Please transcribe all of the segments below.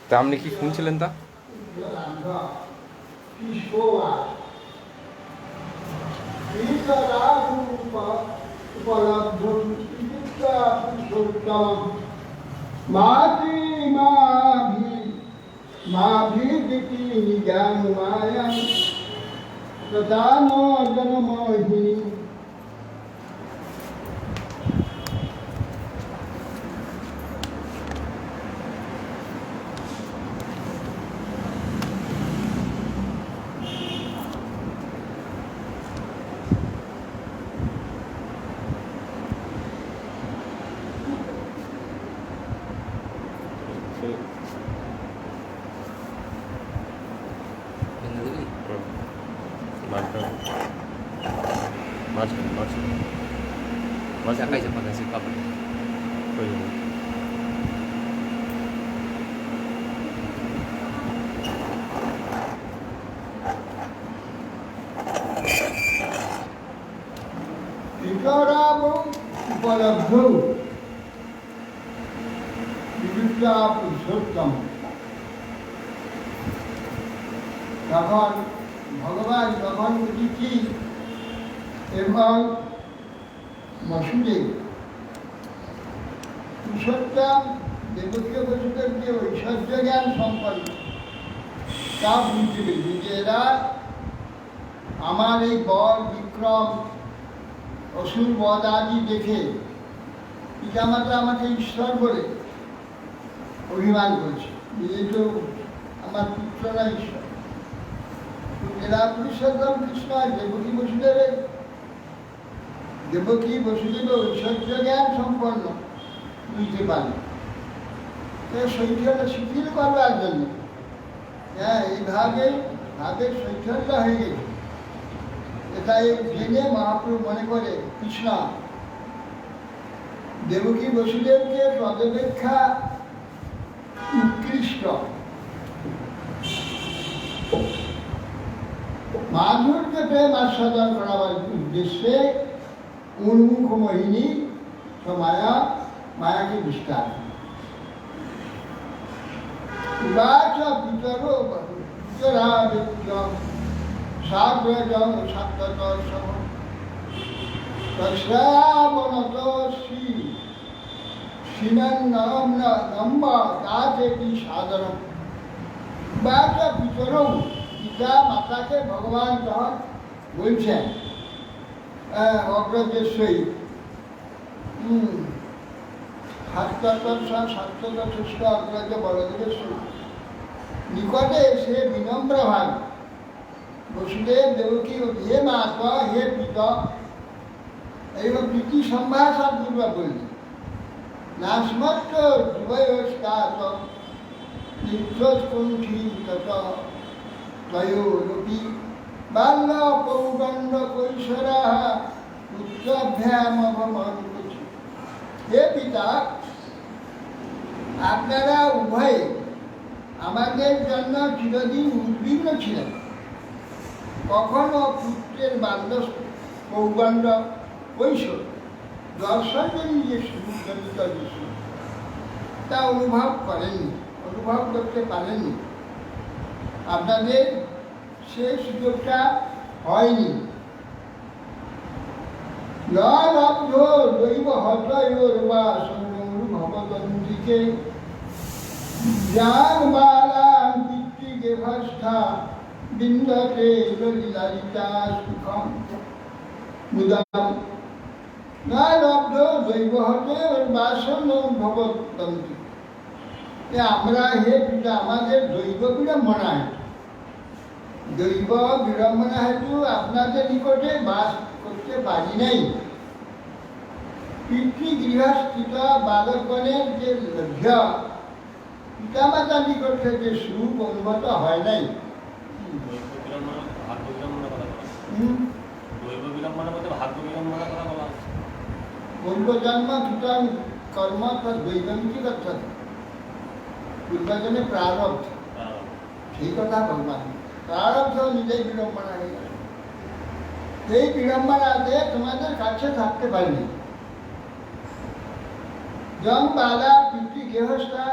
তা আপনি কি শুনছিলেন তা? Mas akan siapa kasih kabar? उपलब्धौ विविधता पुरुषोत्तम তখন ভগবান যখন অতিথি এবং বসুদেব পুরুষোত্তম দেবকীয় বসুদেব যে ঐশ্বর্য জ্ঞান সম্পন্ন তা বুঝতে পেরেছি যে এরা আমার এই বল বিক্রম অসুর বধ আদি দেখে পিতামাতা আমাকে ঈশ্বর বলে অভিমান করছে এই তো আমার পুত্ররা ঈশ্বর। এরা পুরুষোত্তম কৃষ্ণ আর দেবকী বসুদেবের ঐশ্বর্য জ্ঞান সম্পন্ন বুঝতে পারে শৈথল্য শিথিল করবার জন্য হ্যাঁ এইভাবে ভাবের শৈথল্য হয়ে গেছে। তাই জেনে মহাপ্রভু মনে করে কৃষ্ণ দেবকী বসুদেবকে তদপেক্ষা উৎকৃষ্ট মাধুর্য প্রেম আস্বাদন করাবার উদ্দেশ্যে উন্মুখ মোহিনী মায়াকে বিস্তার সাধারণ পিতা মাতাকে ভগবান যখন বলছেন অগ্রজের সহিত শাস্ত্রশ্রেষ্ঠ অগ্রজ বড়দেবের সহিত নিকটে এসে বিনম্র ভাব বসুদেব দেবকী হে মাতা হে পিতা এবং প্রীতি সম্ভাষণ পূর্বক বললেন নাস্মত্ত যুবয়স্কাত নিত্যকুণ্ঠী তত ত্বয়োরপি বাল্য পৌগণ্ড কৈশোরা উচ্চাভ্যামভমান করছে। হে পিতা আপনারা উভয়ে আমাদের জন্য চিরদিন উদ্বিগ্ন ছিলেন। কখনো পুত্রের বাল্য পৌগণ্ড কৈশোর দর্শনের যে সুজনিত দৃশ্য তা অনুভব করতে পারেননি। আপনাদের সে সুযোগটা হয়নি। লব্ধ দৈব হতয়োর বা ভবদন্দিকে জ্ঞান বালাম পিতৃকে ভাষ্ঠা বিন্দতে ললিতা সুখম মুদাম না লব্ধ দৈব হতয়োর বাসন ভবদন্তি। আমরা হে পিতা আমাদের দৈব বিড়ম্বনা হেতু আপনাদের নিকটে বাস করতে পারি নাই। পিতৃগৃহস্থিত বালকগণের যে লভ্য পিতামাতার নিকট থেকে সুখ অনুভূত হয় নাই। পূর্বজন্ম কৃতম কর্ম দৈবমিতি গচ্ছতি। পূর্বজনে প্রারব্ধ সেই কথা ভগবান প্রারব্ধ নিজেই বিড়ম্বনা হয়ে গেল। এই বিড়ম্বনাতে তোমাদের কাছে থাকতে পারিনি। যম বালা পিতৃ গৃহস্থা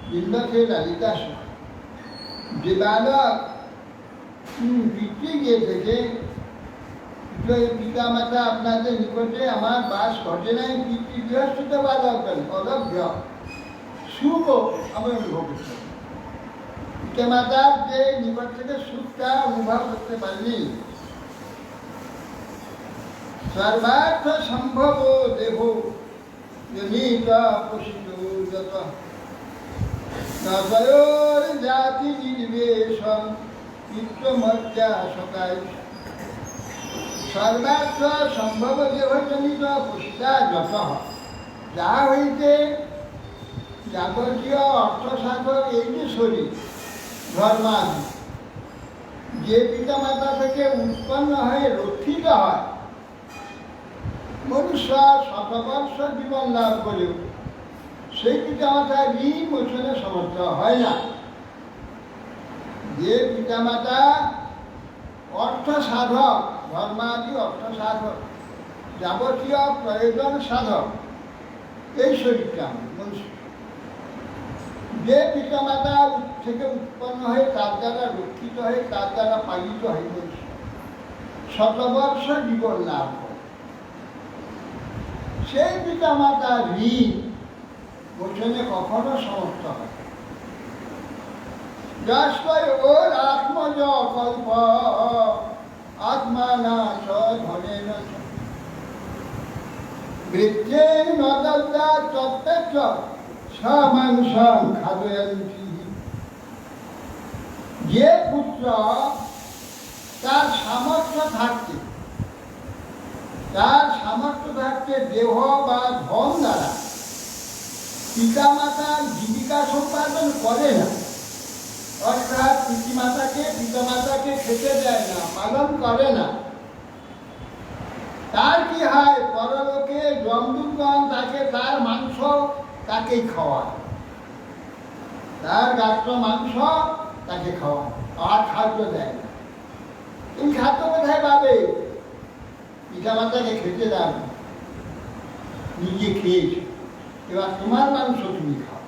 বিন্দকে লালিতা সুখ। যে বালক পিতৃ গিয়ে থেকে পিতা মাতা আপনাদের নিকটে আমার বাস ঘটে নাই, পিতৃ গৃহস্থিত বালক অলভ্য সুখ আমি অনুভব করতে পারি। পিতা মাতার যে নিকট থেকে সুখটা অনুভব করতে পারিনি। সর্বার্থ সম্ভব দেহ জাতি নির্বেশন পিতৃমর্যা সকায়। সর্বার্থ সম্ভব দেহজনিত পোষিতা যত, যাহা হইতে যাবতীয় অর্থসাধক এই যে শরীর ধর্মাদি, যে পিতামাতা থেকে উৎপন্ন হয়ে রক্ষিত হয়, মনুষ্য শতবর্ষ জীবন লাভ করেও সেই পিতামাতা ঋণ মোচনে সমর্থ হয় না। যে পিতামাতা অর্থ সাধক, ধর্মাদি অর্থ সাধক, যাবতীয় প্রয়োজন সাধক, এই শরীরটা মনুষ্য, যে পিতামাতা থেকে উৎপন্ন হয়ে তার দ্বারা রক্ষিত হয়ে তার দ্বারা পালিত হয় মনুষ্য, শতবর্ষ জীবন লাভ করে, সেই পিতামাতার ঋণ মোচনে কখনো সমর্থ হয়। যস্কয় ওর আত্মজ কল্প আত্মানা চ ধনেন বৃদ্ধেন নদদ্দা তত্ত্ব সমাংসং খাদয়ন্তি। যে পুত্র তার সামর্থ্য থাকতে দেহ বা ধন দ্বারা পিতামাতার জীবিকা সম্পাদন করে না, অর্থাৎ পিতামাতাকে খেতে দেয় না, পালন করে না, তার কি হয়? পরলোকে যমদূতগণ তাকে তার মাংস তাকেই খাওয়ায়, তার গাত্র মাংস তাকে খাওয়ায়, আর খাদ্য দেয় না। তুমি খাদ্য কোথায় পাবে? পিতামাতাকে খেতে দেয় না, নিজে খেয়েছ, এবার তোমার মাংস তুমি খাও,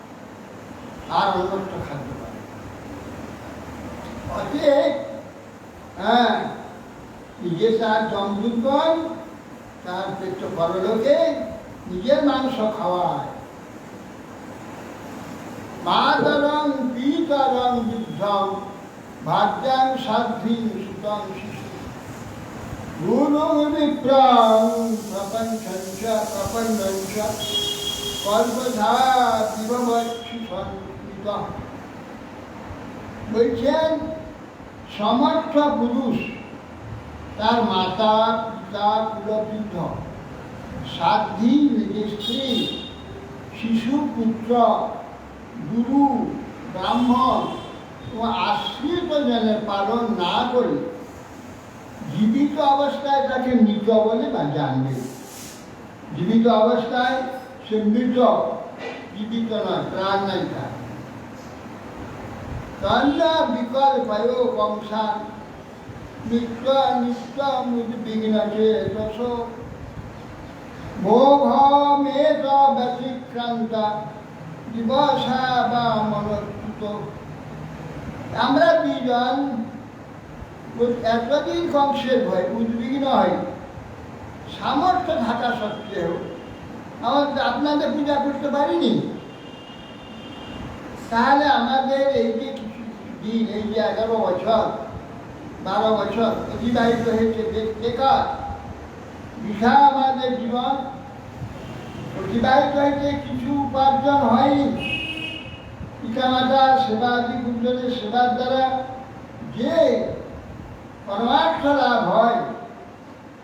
আর অন্যত্র খাদ্য পাবে। অতএব নিজে তার যমদূতগণ তার পেট পরলোকে নিজের মাংস খাওয়ায়। মাতরং পিতরং যুদ্ধং ভাগ্যাং সাধ্বীং সুতং শিশু গুরু বিপ্রং প্রপঞ্চঞ্চ প্রপন্নঞ্চ কল্পধা দিববচ্ছি সংকৃত। বলছেন সমর্থ পুরুষ তার মাতা পিতা কুলবৃদ্ধ সাধ্বী নিজের স্ত্রী শিশু পুত্র গুরু ব্রাহ্মণ ও আশ্রিত জনের পালন না করে জীবিত অবস্থায় তাকে মৃত বলে বা জানবে। জীবিত অবস্থায় সে মৃত, জীবিত নয়, প্রাণ নাই তার। তন্ন বিকল্পয় কংসান নিত্য নিত্য মুদ্বিঘ্ন চেতস ভোগ মেদ ব্যতিক্রান্ত দিবসা বা মনোচ্যুত। আমরা দুইজন এতদিন কংসের ভয় উদ্বিগ্ন হয়, সামর্থ্য থাকা সত্ত্বেও আপনাদের পূজা করতে পারিনি। তাহলে আমাদের এই যে কিছু দিন, এই যে 11 বছর 12 বছর অতিবাহিত হয়েছে বেকার, বৃথা আমাদের জীবন অতিবাহিত হয়েছে, কিছু উপার্জন হয়নি। পিতামাতার সেবাদি গুরুজনের সেবার দ্বারা যে পরমার্থ লাভ হয়,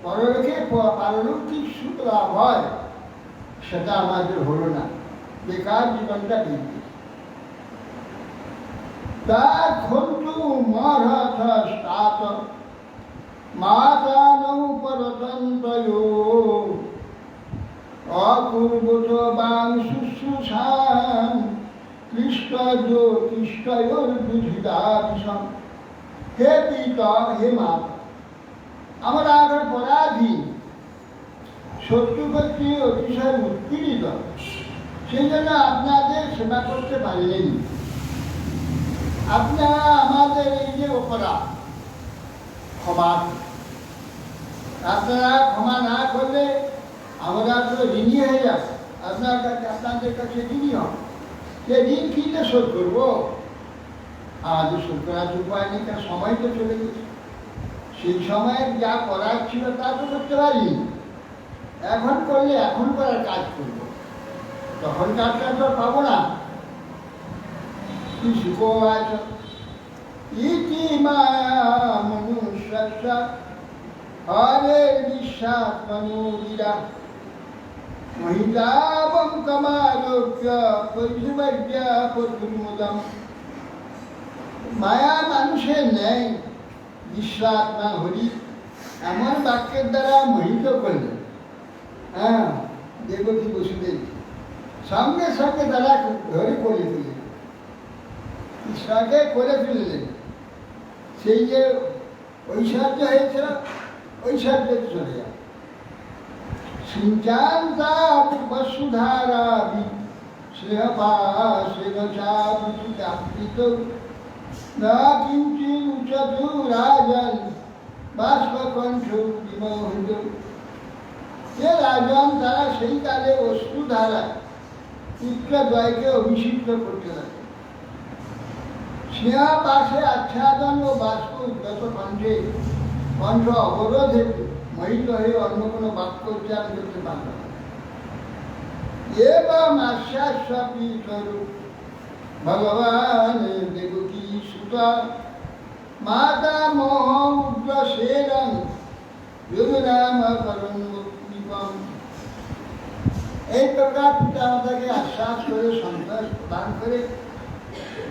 পরলোকে পারলৌকিক সুখ লাভ হয়, সেটা আমাদের হলো না, বেকার জীবনটা কেটে। তার খন্তু মরথস্তাত মাতানৌ পরতন্ত্রয়ো অপূর্বত বাং শুশ্রূষাং কৃষ্ট জ্যোতিষ্ঠয়োর্বুধিদাদিশং। হে পিতা, হে মাতা, আমরা এখন পরাধীন, শত্রুপক্ষে অতিশয় উৎপীড়িত, সেই জন্য আপনাদের সেবা করতে পারলেন। আপনারা আমাদের এই যে অপরাধ ক্ষমা, আপনারা ক্ষমা না করলে আমরা তো ঋণী হয়ে যাব। আপনাদের কাছে ঋণী হব, সে ঋণ কিনে শোধ করবো? আমাদের শোধ করার উপায় নেই, তার সময় তো চলে গেছে। সেই সময় যা করার ছিল তা তো করতে পারি, এখন করলে এখন করার কাজ করব, তখন কাজটা তো পাবো না। কি সুখো আছে ইতি মায়া মনুষ্য হরে বিশ্বাস মনুরা মহিলাবং কমালোক্য পরিশুভ্য পরিমুদম। মায়া মানুষের নেই, বিশ্বাত্মা হরি এমন বাক্যের দ্বারা মোহিত করলেন। হ্যাঁ, দেবকী বসুদেব সঙ্গে সঙ্গে তারা ধরে করে দিলেন, ঈশ্বরকে করে ফেললেন। সেই যে ঐশ্বর্য হয়েছিল, ঐশ্বর্য চলে যায়। সিঞ্চান্তা বসুধারা শ্রেয়পাশিত না কিঞ্চিৎ উচতু রাজন বাষ্পকণ্ঠ বিমোহিত। যে রাজন তারা সেই কালে অশ্রু ধারা পুত্রদ্বয়কে অভিষিক্ত করতে লাগে। স্নেহ পাশে আচ্ছাদন ও বাষ্প উদ্গত কণ্ঠে কণ্ঠ অবরোধে মোহিত হয়ে অন্য কোনো বাক্য উচ্চারণ করতে পারল না। এবং আশ্বাসী স্বরূপ ভগবান দেবকী সুতা মাতা মোহ উগ্র সেরং যোগনাম করণ দীপম। এই প্রকার পিতা মাতাকে আশ্বাস করে সন্তোষ প্রদান করে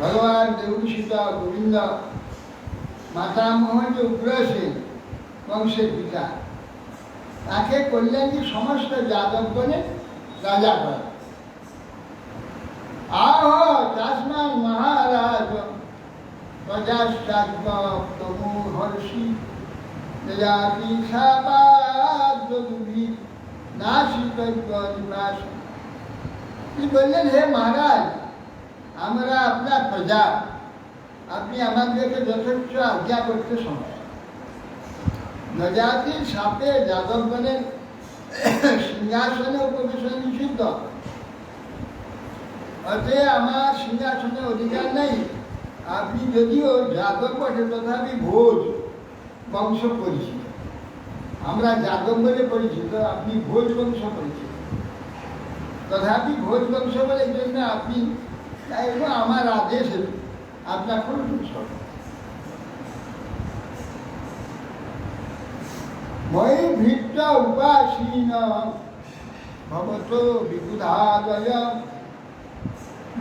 ভগবান দেবকী সুতা গোবিন্দ মাতা মোহ যে উগ্রসেন বংশের পিতা, তাকে করলেন কি সমস্ত যাদবগণের রাজা করা। আহ চাষমান মহারাজ প্রজাশ্চাগ্য তমু হর্ষি জাতি সাপাদি নাশিতব্য নিবাস। তিনি বললেন, হে মহারাজ, আমরা আপনার প্রজা, আপনি আমাদেরকে যথেষ্ট আজ্ঞা করতে সময়। নজাতির সাপে যাদবগণের সিংহাসনে উপবেশন নিষিদ্ধ, অতএব আমার সিংহাসনে অধিকার নেই। আপনি যদিও যাদব বটে, তথাপি ভোজ বংশ পরিচিত, আমরা যাদব বলে পরিচিত, আপনি ভোজ বংশ পরিচিত। তথাপি ভোজ বংশ বলে জন্য আপনি আমার আদেশ আপনার কোনো সব মই ভৃত্য উপাসীন ভবত বিবুধাদয়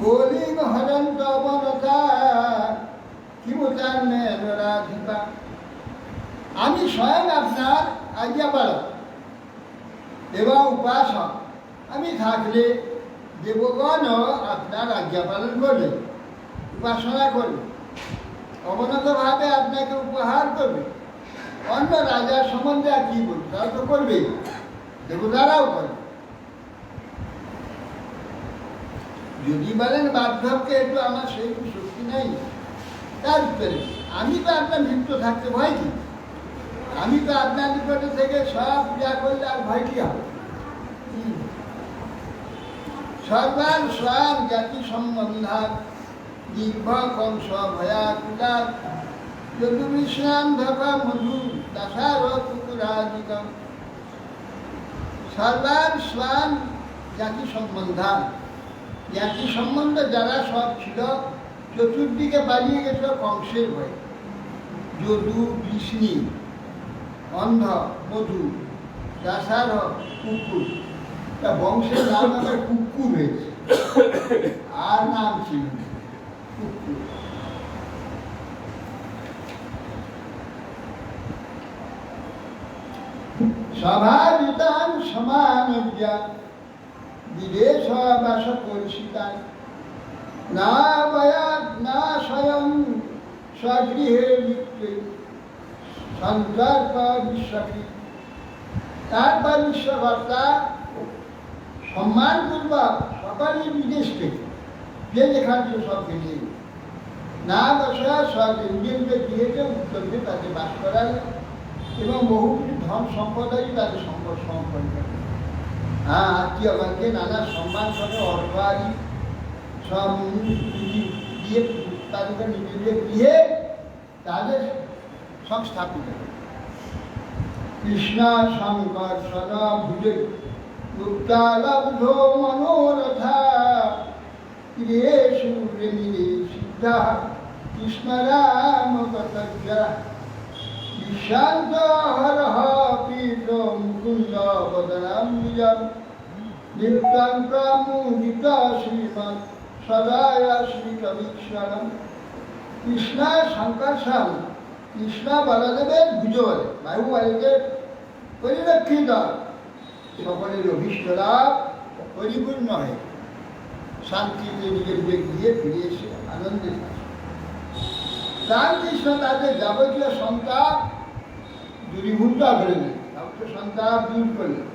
গোলিং হরন্ত অবনতা কিমুতান্নে রাধিকা। আমি স্বয়ং আপনার আজ্ঞাপালক এবং উপাসক। আমি থাকলে দেবগণ আপনার আজ্ঞা পালন করবে, উপাসনা করবে, অবনতভাবে আপনাকে উপহার করবে। অন্য রাজার সম্বন্ধে আর কি বলবে, তারা তো করবে, দেবতারাও করবে। যদি বলেন বার্ধক্যে একটু আমার সেই শক্তি নেই, তার উত্তরে আমি তো আপনার মৃত্যু থাকতে ভয় কি? আমি তো আপনার নিকটে থেকে সব পূজা করলে আর ভয় কি হবে? সর্বান স্বান জ্ঞাতি সম্বন্ধান দীর্ঘ কংস ভয়াকুলার যদুবিশ্রাম ধকা মধু দাসার কুকুরাদিকম। সর্বান স্বান জ্ঞাতি সম্বন্ধান, জ্ঞাতি সম্বন্ধ যারা সব ছিল চতুর্দিকে পালিয়ে গেছিল কংসের ভয়ে। যদু বিষ্ণু, অন্ধ, মধু, দাসার কুকুর, তা বংশের নাম আবার কুকুর হয়েছে, আর নাম ছিল কুকুর। স্বাভাবিতান সমান বিদেশ বাস পরিচিতান না বয়াত না স্বয়ং স্বগৃহে সন্তর্ক বিশ্বকৃত। তারপর বিশ্বকর্তা সম্মানপূর্বক সকলে বিদেশ থেকে যে যেখান থেকে সব বেরিয়ে গেছে। না বসা সব ইন্ডিয়ানকে দিয়েছে, উত্তরকে তাকে বাস করালে এবং বহু কিছু ধন সম্পদায় তাদের সম্পদ সমর্পণ করে। হ্যাঁ, আত্মীয়গণকে নানা সম্মান সঙ্গে অর্থ আদি সব দিয়ে তাদেরকে নিজেদের দিয়ে তাদের সংস্থাপিত করে। কৃষ্ণ শঙ্কর সদা ভুজে মুক্তালব্ধ মনোরথা ক্রিয়েষু প্রেমিরে সিদ্ধা কৃষ্ণ রাম কতজ্জরা বিশান্ত হরহ পীত মুকুন্দ বদনাম নিজম নিত্যং প্রমুদিত শ্রীমৎ সদায় শ্রীকবীশ্বরম। কৃষ্ণ শঙ্কর স্বামী, কৃষ্ণ বলদেবের ভুজবলে বায়ুবায়ুকে পরিরক্ষিত সকলের অভীষ্ট লাভ পরিপূর্ণ হয়ে শান্তিতে নিজের বেগ দিয়ে ফিরে এসে আনন্দের রামকৃষ্ণ তাদের যাবতীয় সন্তাপ দূরীভূত করলেন, যাবতীয় সন্তাপ দূর করলেন।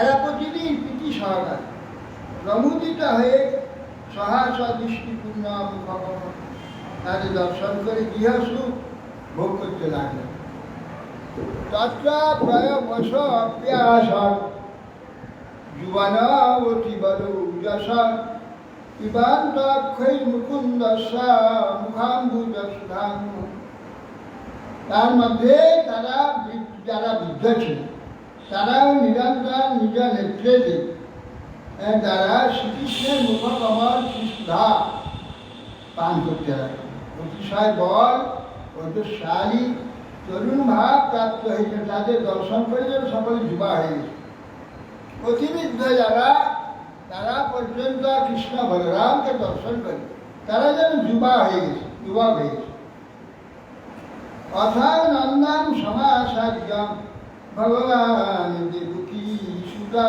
এরা প্রতিদিন প্রীতি সহকারে প্রমোদিত হয়ে সহাস দৃষ্টিপূর্ণ মুখগমন তাদের দর্শন করে গৃহসুখ ভোগ করতে লাগলেন। তত্র প্রায় বস অপ্যাস যুবনবতী বল যশ পিবান্ত অক্ষয় মুকুন্দস্য মুখাম্বুজ সুধাং। তার মধ্যে তারা যারা বৃদ্ধ ছিল তারাও নিরন্তর নিজ নেতৃত্বে তারা শ্রীকৃষ্ণের মুখকমল সুধা পান করতে লাগলেন। অতিশয় বল ঐশ্বর্যশালী তরুণ ভাব প্রাপ্ত হয়েছে, তাদের দর্শন করে যেন সকলে যুবা হয়ে গেছে। অতিবিদ্ধ যারা তারা পর্যন্ত কৃষ্ণ বলরামকে দর্শন করে তারা যেন যুবা হয়ে গেছে, যুবক হয়ে গেছে। অথায় নন্দন সমাসার্যম ভগবান দেবকী সুতা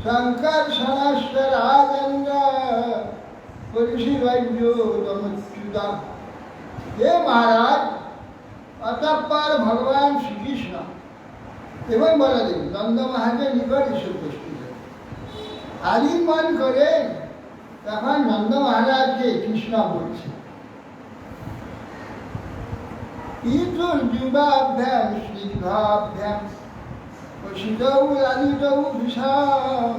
শঙ্কর সনস্ত রাজেন্দ্র পরিষিরম্যুদা। হে মহারাজ, অতঃপর ভগবান শ্রীকৃষ্ণ এবং বলদেব নন্দ মহারাজের নিকট এসে উপস্থিত আলিঙ্গন করে তখন নন্দ মহারাজকে কৃষ্ণ বলছে, যুবাভ্যাম স্নিগ্ধাভ্যাম প্রসিতৌ লালিতৌ ভীষাম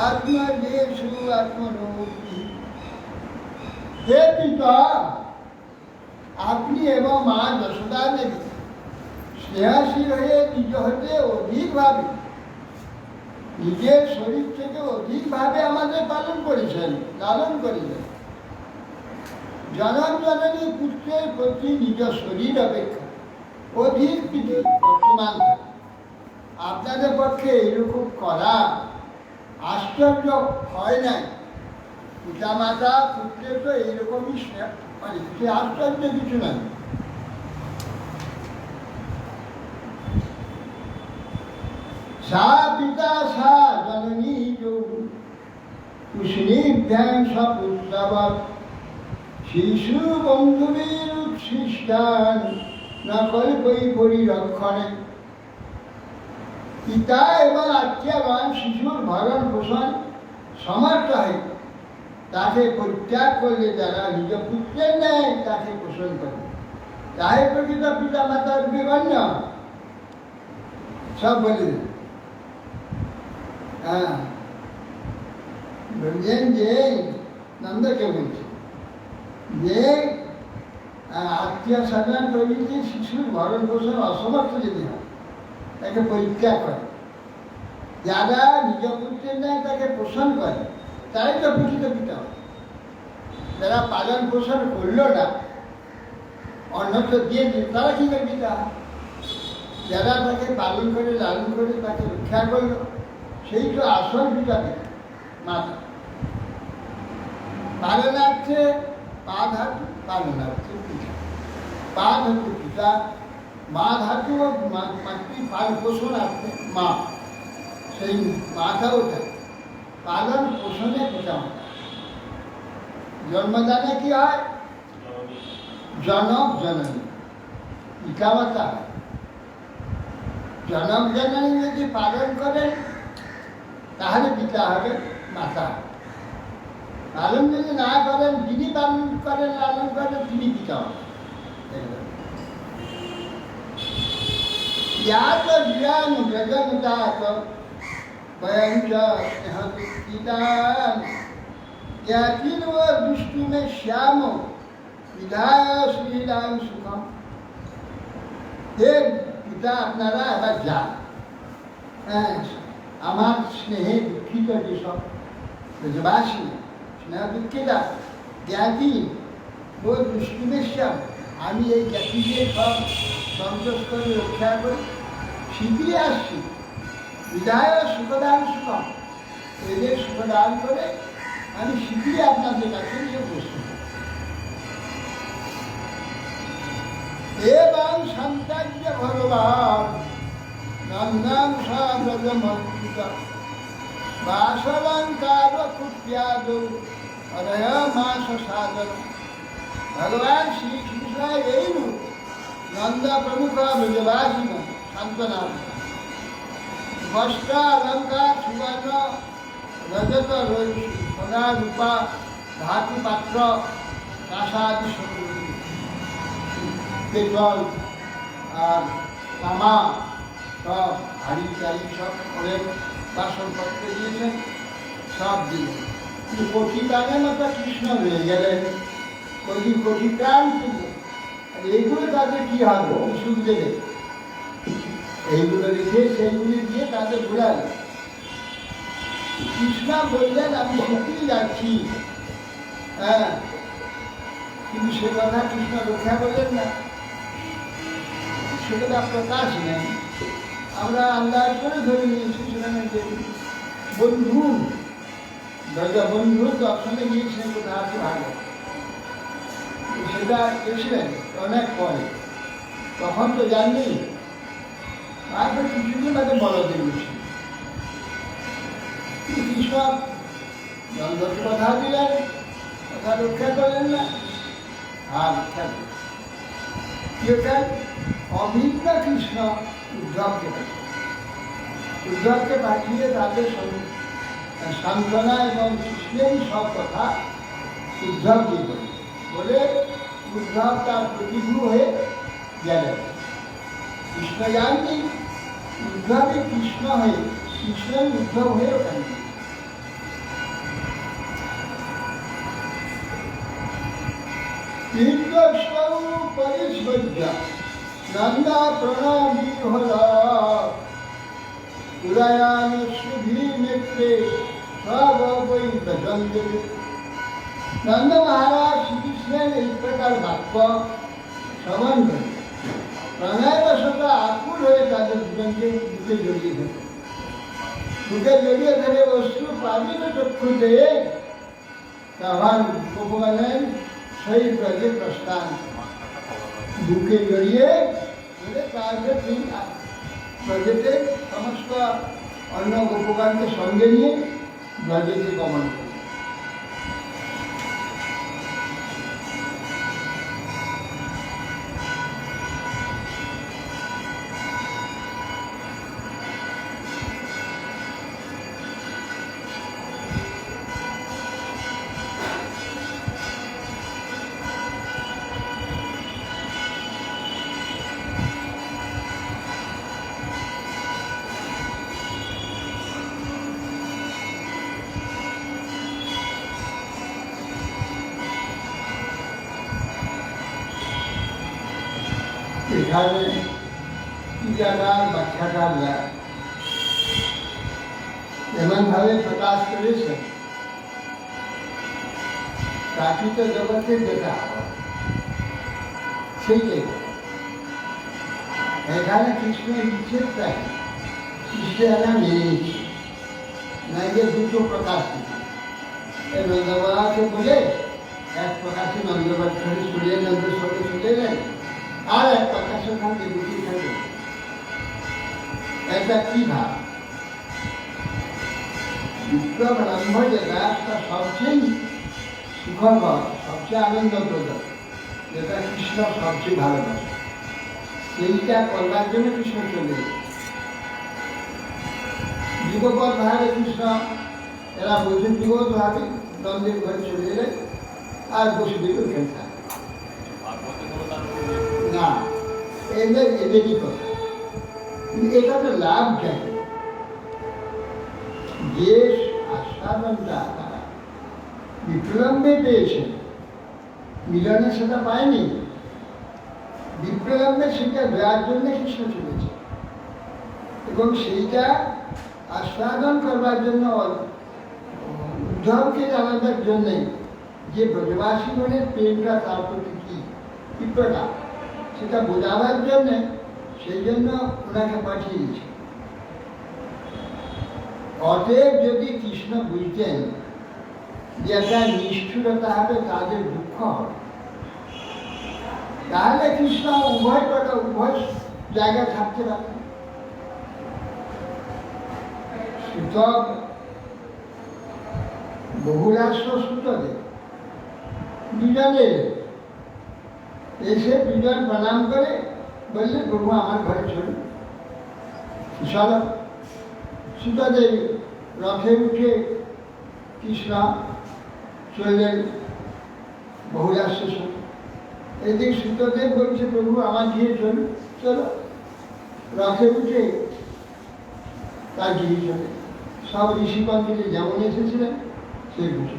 আত্মদেশু আত্মনোপি। হে পিতা, আপনি এবং মা যশোদা দেবী স্নেহাশীল হয়ে নিজ হতে অধিকভাবে নিজের শরীর থেকে অধিকভাবে আমাদের পালন করেছেন, লালন করেছেন। জনক জননী পুত্রের প্রতি নিজ শরীর অপেক্ষা অধিক প্রীতি বর্তমান। আপনাদের পক্ষে এরকম করা আশ্চর্য হয় নাই। পিতা মাতা পুত্রের তো এইরকমই মানে সে আশ্চর্য কিছু নাই। সা পিতা সা জননী কুশলীভ্যাং সপুত্রবৎ শিশু বন্ধুবীর উচ্ছিষ্টান না কল্পই পরিরক্ষণে। পিতা এবং আত্মীয়গণ শিশুর ভরণ পোষণ সমর্থ হয় তাকে পরিত্যাগ করলে যারা নিজ পুত্রের নেয় তাকে পোষণ করে, তাই প্রকৃত পিতা মাতার বিবন্য সব বলে। হ্যাঁ, বলছেন যে নন্দকে বলছে যে আত্মীয় স্বজন প্রভৃতি শিশুর ভরণ পোষণ অসমর্থ যদি হয় তাকে পরিত্যাগ করে, যারা নিজ পুত্রের নেয় তাকে পোষণ করে তাই তো প্রকৃত পিতা। যারা পালন পোষণ করলো না, অন্যত্র দিয়ে দিল, তারা কি করে পিতা? যারা তাকে পালন করে লালন করে তাকে রক্ষা করলো সেই তো আসল পিতা পিতা মাতা। পালনার্থে পা ধাতু, পালনার্থে পিতা। পা ধাতু পিতা, মা ধাতু মাতৃ পাল পোষণার্থে মা, সেই মাথা ওঠে পালন পোষণে পিতা মাতা। জন্মদানে কি হয়? জনক জননী, পিতা মাতা জনক জননী যদি পালন করেন তাহলে পিতা হবে মাতা। পালন যদি না করেন, যিনি পালন করেন লালন করেন তিনি পিতা হবেন। याद ज्ञान जगन्नाथ वयं च स्नेहदुःखितान् ज्ञातिर् व विष्णु में श्याम विधाय श्रीराम सुखम। हे पिता আপনারা এবার যান, আমার স্নেহে দুঃখিত যেসব ব্রজবাসী, স্নেহ দুঃখিতা জ্ঞাতি ও বিষ্ণু শ্যাম, আমি এই জাতিকে সব সন্তোষ করে রক্ষা করে শিগগিরই আসছি। বিদায় সুখদান সুখম, এদের সুখদান করে আমি শিগগিরই আপনাদের কাছে নিয়ে বসতে। এবং সন্তাজ্য ভগবান নন্দাং সাব্রজমন্ত্রিত বাসলঙ্কার কুপ্যাদ অদয় মাস সাদর। ভগবান শ্রীকৃষ্ণ এই রূপ নন্দা প্রমুখ ব্রজবাসী সান্ত্বনা বস্ত্র অলঙ্কার সুবর্ণ রজত সোনা রূপা ধাতু পাত্র প্রাসাদি পেট্রোল আর তামা সব হাড়ি চারি সব করে বাসনপত্র দিয়েছেন, সব দিলেন। কিন্তু কোটি প্রাণের মতো কৃষ্ণ রয়ে গেলেন, কোটি প্রাণ ছিল। এইগুলো তাদের কি হবে? সুখ দেবে। এইগুলো রেখে সেইগুলি দিয়ে তাদের ঘুরালে। কৃষ্ণ বললেন আমি সত্যিই যাচ্ছি, হ্যাঁ, কিন্তু সে কথা কৃষ্ণ রক্ষা করলেন না, সেটা প্রকাশ নেই। আমরা আন্দাজ করে ধরে নিয়েছি সেখানে যে বন্ধু বন্ধুর দর্শনে গিয়েছিলেন কোথাও আছে ভালো, সেটা এসেছিলেন অনেক পরে, তখন তো জাননি। তারপর কিছুদিন আগে বড় দিয়েছি কৃষ্ণ দ্বন্দ্বকে কথা দিলেন, কথা রক্ষা করলেন না। আর রক্ষা অভিজ্ঞ কৃষ্ণ উদ্ধবকে পাঠিয়ে তাদের সান্ত্বনা এবং কৃষ্ণেরই সব কথা উদ্ধবকে বলে উদ্ধব তার প্রতিভূ হয়ে গেলেন। কৃষ্ণ জাননি উদ্ধবে কৃষ্ণ হয়ে কৃষ্ণের উদ্ধব হয়ে ওখানে নন্দা প্রণবী হল উদয়ান শুভি নেত্রে সব বৈ ভজন্তে। নন্দ মহারাজ শ্রীকৃষ্ণের এই প্রকার বাক্য শ্রবণ করে প্রণয়বশত আকুল হয়ে তাদের দুজনকে বুকে জড়িয়ে ধরে, বুকে জড়িয়ে ধরে অশ্রু প্লাবিত চক্ষুতে তখন ভগবানের সেই ব্রজে প্রস্থান। বুকে জড়িয়ে তারপরে তিনি ব্রজেতে সমস্ত অন্য গোপগানকে সঙ্গে নিয়ে ব্রজেতে গমন করে। এখানে জানার ব্যাখ্যাটা এমনভাবে প্রকাশ করেছে প্রাকৃত জগতে যেটা সেইটাই। এখানে কৃষ্ণের ইচ্ছেটাই কৃষ্ণ এরা মেনে নিচ্ছে না, যে দুটো প্রকাশ নন্দবাবাকে বলে এক প্রকাশে নন্দবাদ ছড়ে ছড়িয়ে নন্দ সঙ্গে ছুটে নেন, আর এক প্রকাশের সঙ্গে দুটি থাকে। এটা কি ভাব? বিক্রমারম্ভ যেটা সবচেয়ে সুখকর, সবচেয়ে আনন্দপ্রদ, যেটা কৃষ্ণ সবচেয়ে ভালোবাসে, সেইটা করবার জন্য কৃষ্ণ চলে যুগপথ ধারে কৃষ্ণ এরা বলছেন যুগপথ ভাবে নন্দের ঘরে চলে এলেন আর বসুদেব ওখানে থাকে না, এদেরই কথা। কিন্তু এটা তো লাভ চাই, যে আস্বাদনটা তারা বিপ্লম্বে পেয়েছেন, মিলনে সেটা পায়নি, বিপ্লম্বে সেটা দেওয়ার জন্য কৃষ্ণ চলেছে এবং সেইটা আস্বাদন করবার জন্য উদ্ধবকে জানাবার জন্যে যে ব্রজবাসী মনের প্রেমটা তার প্রতি কি প্রকার সেটা বোঝাবার জন্যে সেই জন্য ওনাকে পাঠিয়ে দিয়েছে। অতএব যদি কৃষ্ণ বুঝতেন যে একটা নিষ্ঠুরতা হবে, তাদের দুঃখ হবে, তাহলে কৃষ্ণ উভয় জায়গায় থাকতে পারতেন। সুতরাং বহুরাষ্ট্র সুতদের দুজনে এসে দুজন প্রণাম করে বললে, প্রভু আমার ঘরে চলুন। চল। সুতদেব রথে উঠে কৃষ্ণ চললেন বহুরাষ্ট্রের সঙ্গে। এদিকে সুতদেব বলছে, প্রভু আমার গিয়ে চলুন। চলো। রথে উঠে তার গিয়ে চলে। সব ঋষিগণ মিলে যেমন এসেছিলেন সেই বুঝে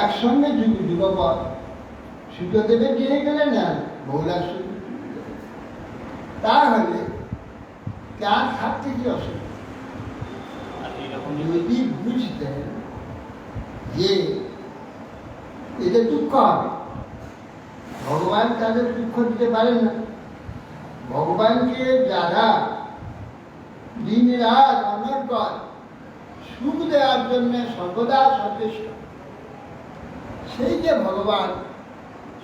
একসঙ্গে যুগপথ সুতদেবের গিয়ে গেলেন আর বহুরাষ্ট্র। তাহলে তার থাকতে কি অসুবিধা? যদি বুঝতেন যে এদের দুঃখ হবে, ভগবান তাদের দুঃখ দিতে পারেন না। ভগবানকে যারা দিন রাত অনর্গল সুখ দেওয়ার জন্য সর্বদা সচেষ্ট, সেই যে ভগবান,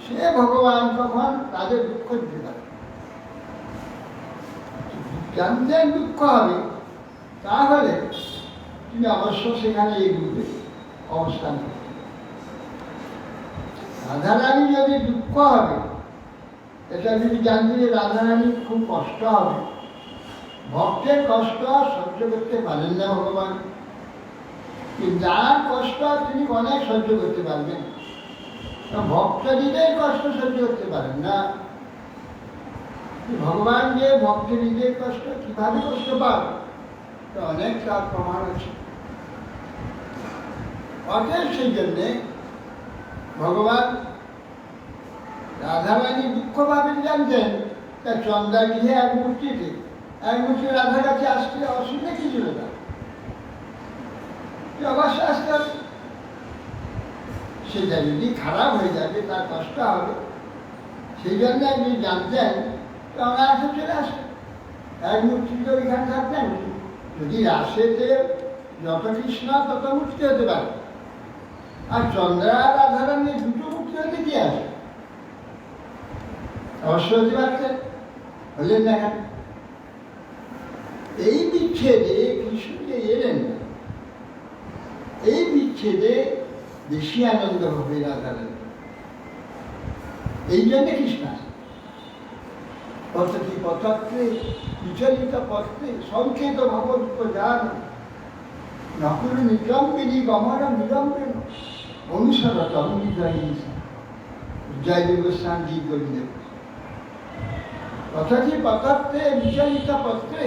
সে ভগবান তখন তাদের দুঃখ দিতে পারে। জানতেন দুঃখ হবে, তাহলে তিনি অবশ্য সেখানে এগুলো অবস্থান করতেন। রাধারানী যদি দুঃখ হবে, এটা যদি জানতেন যে রাধারানীর খুব কষ্ট হবে, ভক্তের কষ্ট সহ্য করতে পারেন না ভগবান, কিন্তু যার কষ্ট তিনি অনেক সহ্য করতে পারবেন, ভক্ত নিজের কষ্ট সহ্য করতে পারেন না। ভগবান যে ভক্ত নিজের কষ্ট কিভাবে কষ্ট পাবে, অনেক তার প্রমাণ আছে। অতএব সেই জন্যে ভগবান রাধারানী দুঃখ পাবেন জানতেন। তা চন্দ্রা গৃহে এক মূর্তি রাধার কাছে আসতে অসুবিধা কি ছিল না, অবশ্যই আসতে হবে। সেটা যদি খারাপ হয়ে যাবে, তার কষ্ট হবে, সেই জন্য আপনি জানতেন অনায়াসে চলে আসেন। এক মূর্তি তো এখানে থাকতেন, যদি রাসেতে যত কৃষ্ণ তত মূর্তি হতে পারে, আর চন্দ্রা রাধারানী দুটো মূর্তি হতে কি আছে? অবশ্য হতে পারতেন, হলেন না কেন? এই বিচ্ছেদে কৃষ্ণ যে এলেন না, এই বিচ্ছেদে বেশি আনন্দ হবে রাধারানী। এই জন্যে কৃষ্ণ আসে। পথটি পথত্রে বিচলিত পথে সংকেত ভগবৎপ্রজান নকুল নিকম্বিনী গমন বিলম্বেন অনুসরত জয়দেব গোস্বামী বললেন, পথটি পথত্রে বিচলিত পথে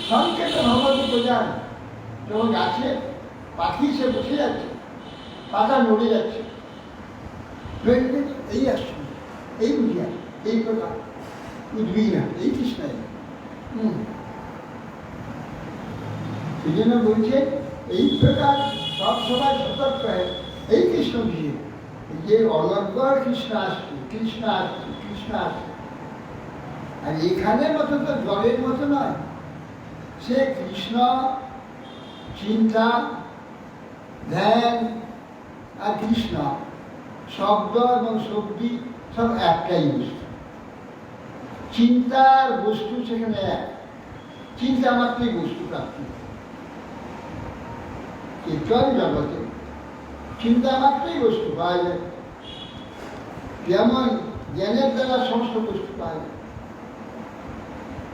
সংকেত ভগবৎপ্রজান। যখন গাছে পাখি সে বসে যাচ্ছে, পাতা নড়ে যাচ্ছে, এই আসছে, এই বুঝে আসছে, এই প্রকার বুঝবি না, এই কৃষ্ণাই। সেই জন্য বলছে এই প্রকার সব সময় সতর্ক হয় এই কৃষ্ণ দিয়ে, যে অনর্গল কৃষ্ণ আসছে, কৃষ্ণ আসছে, কৃষ্ণ আসছে। আর এখানের মতো তো জলের মতো নয়, সে কৃষ্ণ চিন্তা ধ্যান আর কৃষ্ণ শব্দ এবং শক্তি সব একটাই বস্তু। চিন্তার বস্তু সেখানে এক, চিন্তা মাত্রই বস্তু প্রাপ্তি। কীর্তন জগতে চিন্তা মাত্রই বস্তু পাওয়া যায়, যেমন জ্ঞানের দ্বারা সমস্ত বস্তু পাওয়া যায়।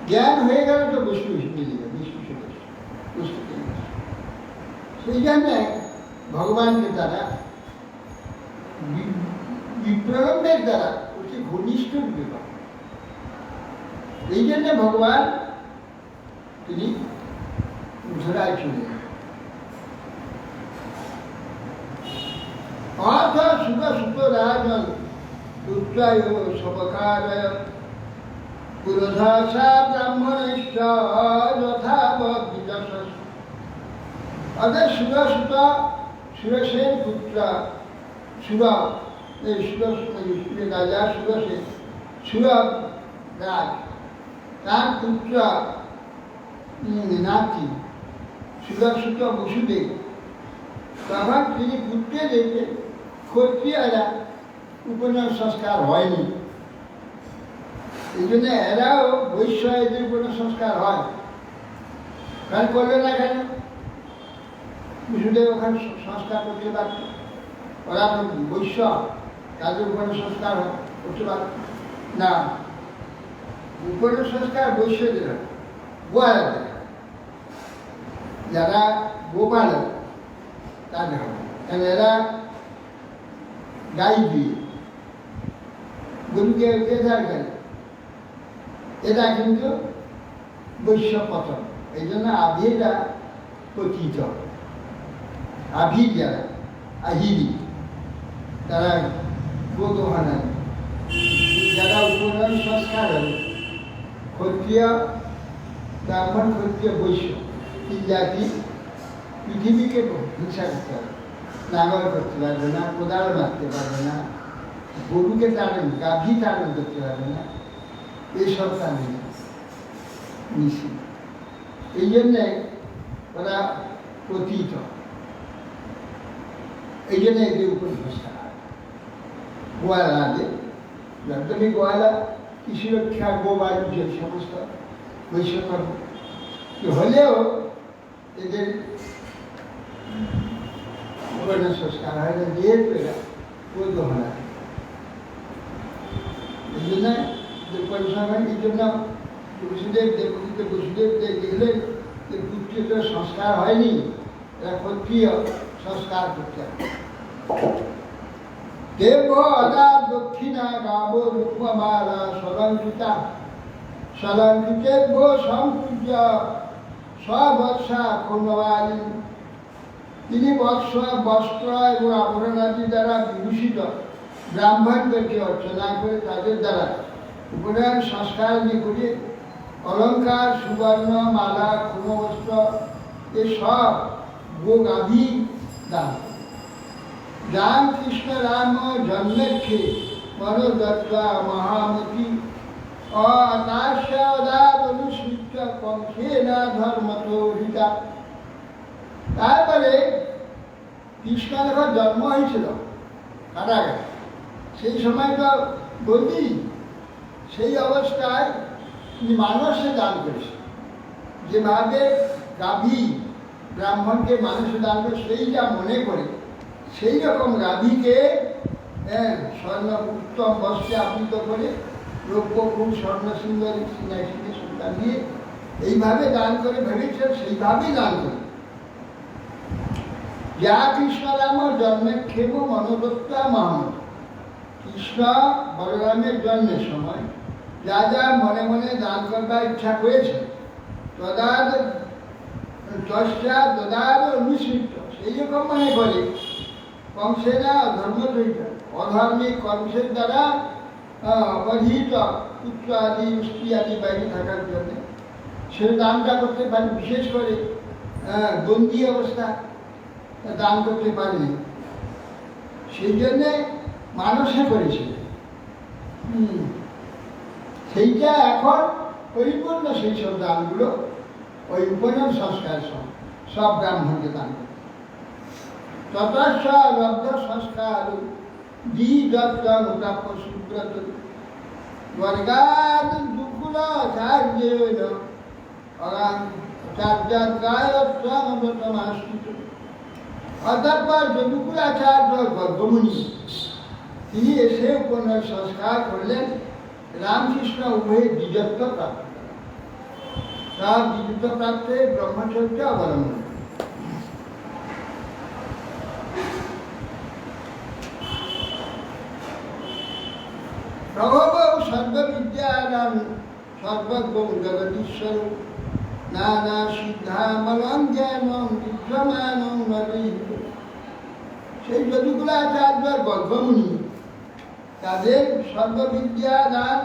জ্ঞান হয়ে গেলে তো বস্তু মিলে যাবে, বস্তু সেই জন্যে ভগবানকে তারা বিপ্লবের দ্বারা অতি ঘনিষ্ঠ বিবাহ। এই জন্য ভগবান তিনি মথুরায় চলে গেলেন। অথ সুখ সুখ রাজন পুত্রায় সবকারয় পুরোধসা ব্রাহ্মণেশ্ব যথাবৎ বিদর্শন। অর্থাৎ সুর সুত সুরসেন পুত্র সুর, এই সুরের রাজা সুরসেন, সুর রাজ, তার পুত্র নাতি সুরসুত বসুদেব, তখন তিনি পুত্রে দেখে ক্ষত্রিয়রা উপনয়ন সংস্কার হয়নি, এই জন্য এরাও বৈশ্য, এদের কোনো সংস্কার হয়, কারণ করবে না কেন? বসুদেব ওখানে সংস্কার করতে পারত, ওরা তো বৈশ্য, তাদের উপরে সংস্কার করতে পারত না। উপরে সংস্কার বৈশ্যদের হয়, গোয়ালাদের, যারা গোপালক তাদের হবে, কারণ এরা গাই দিয়ে গরুকে পেঁচার করে, এটা কিন্তু বৈশ্য পতন। এই জন্য আভিটা পতিত, আভি যারা আহিরি তারা গোদোহানা, যারা উপনয়ন সংস্কার হবে, ক্ষত্রিয় ব্রাহ্মণ ক্ষত্রিয় বৈশ্য তিন জাতি পৃথিবীকে হিংসা করতে হবে, নাঙ্গল করতে পারবে না, কোদাল মারতে পারবে না, গরুকে তাড়ন, গাভী তাড়ন করতে পারবে না, এইসব তাদের নিষেধ। এই জন্যে ওরা পতিত, এই জন্য এদের উপর ভরসা। গোয়ালা আগে যতদিন গোয়ালা কৃষি রক্ষা, গোবায়ু, যে সমস্ত বৈশ্যকর্ম হলেও এদের সংস্কার হয় না, যেহেতু এরা গোদোহানা। এই জন্য এই জন্য বসুদেব দেবকীতে বসুদেব দেখলেন যে পুত্রিত সংস্কার হয়নি, এরা ক্ষত্রিয় সংস্কার করতে হবে। দেব অদা দক্ষিণা গাব রূপমালা সলঙ্কিতা সলঙ্কিতেভ্য সম্পূজ্য স্ববৎসা খণ্ডবালী। তিনি বস্ত্র এবং আভরণাদি দ্বারা বিভূষিত ব্রাহ্মণদেরকে অর্চনা করে তাদের দ্বারা উপনয়ন সংস্কার করে অলঙ্কার, সুবর্ণ, মালা, ক্ষুমবস্ত্র এসব গোগাভি দান। রামকৃষ্ণ রাম জন্মেক্ষে মনোদত্তা মহামতি অনাশাদার অনুসৃত কংসে না ধর্মত হৃদা। তারপরে কৃষ্ণ যখন জন্ম হয়েছিল কারাগারে, সেই সময় তো বন্দি, সেই অবস্থায় তিনি মানুষে দান করেছে। যেভাবে গাভী ব্রাহ্মণকে মানুষে দান করে, সেই যা মনে করে সেই রকম গাভীকে স্বর্ণ উত্তম বস্ত্রে আবৃত করে রৌপ্য খুব স্বর্ণ সুন্দর সিনাই সিনে সন্তান দিয়ে এইভাবে দান করে ভেবেছেন, সেইভাবেই দান করে। যা কৃষ্ণ রাম জন্মের ক্ষেম মনোদত্তা মহামত। কৃষ্ণ বলরামের জন্মের সময় যা যা মনে মনে দান করবার ইচ্ছা করেছে, তদাদ অনুসৃত সেই রকম মনে করে কংসেরা ধর্মদ্বৈত অধার্মিক কংসের দ্বারা অবহিত পুত্র আদি স্ত্রী আদি বাইরে থাকার জন্য সে দানটা করতে পারে। বিশেষ করে বন্দী অবস্থা দান করতে পারেনি, সেই জন্যে মানুষে করেছিল। সেইটা এখন পরিপূর্ণ সেই সব দানগুলো ওই উপনয়ন সংস্কার সব ব্রাহ্মণকে দান করে। ততস্ব লব্ধ সংস্কার দ্বিদত্তপ্রাপ্য সুব্রত বর্গাদ দুকুল চার্যেন চার্যাগায়ত্বমৃতমাশ্রিত। অতঃপর যদুকুলাচার্য গর্গমুনি তিনি এসে উপনয়ন সংস্কার করলেন। রামকৃষ্ণ উভয়ে দ্বিজত্ব প্রাপ্ত করেন। তার দ্বিজত্ব প্রাপ্তে ব্রহ্মচর্য অবলম্বন। সর্বজ্ঞং জগদীশ্বর নানা সিদ্ধামলং জ্ঞানং বিদ্যমানং নবীন। সেই যদুকুলাচার্যের গর্ভমুনি তাদের সর্ববিদ্যা দান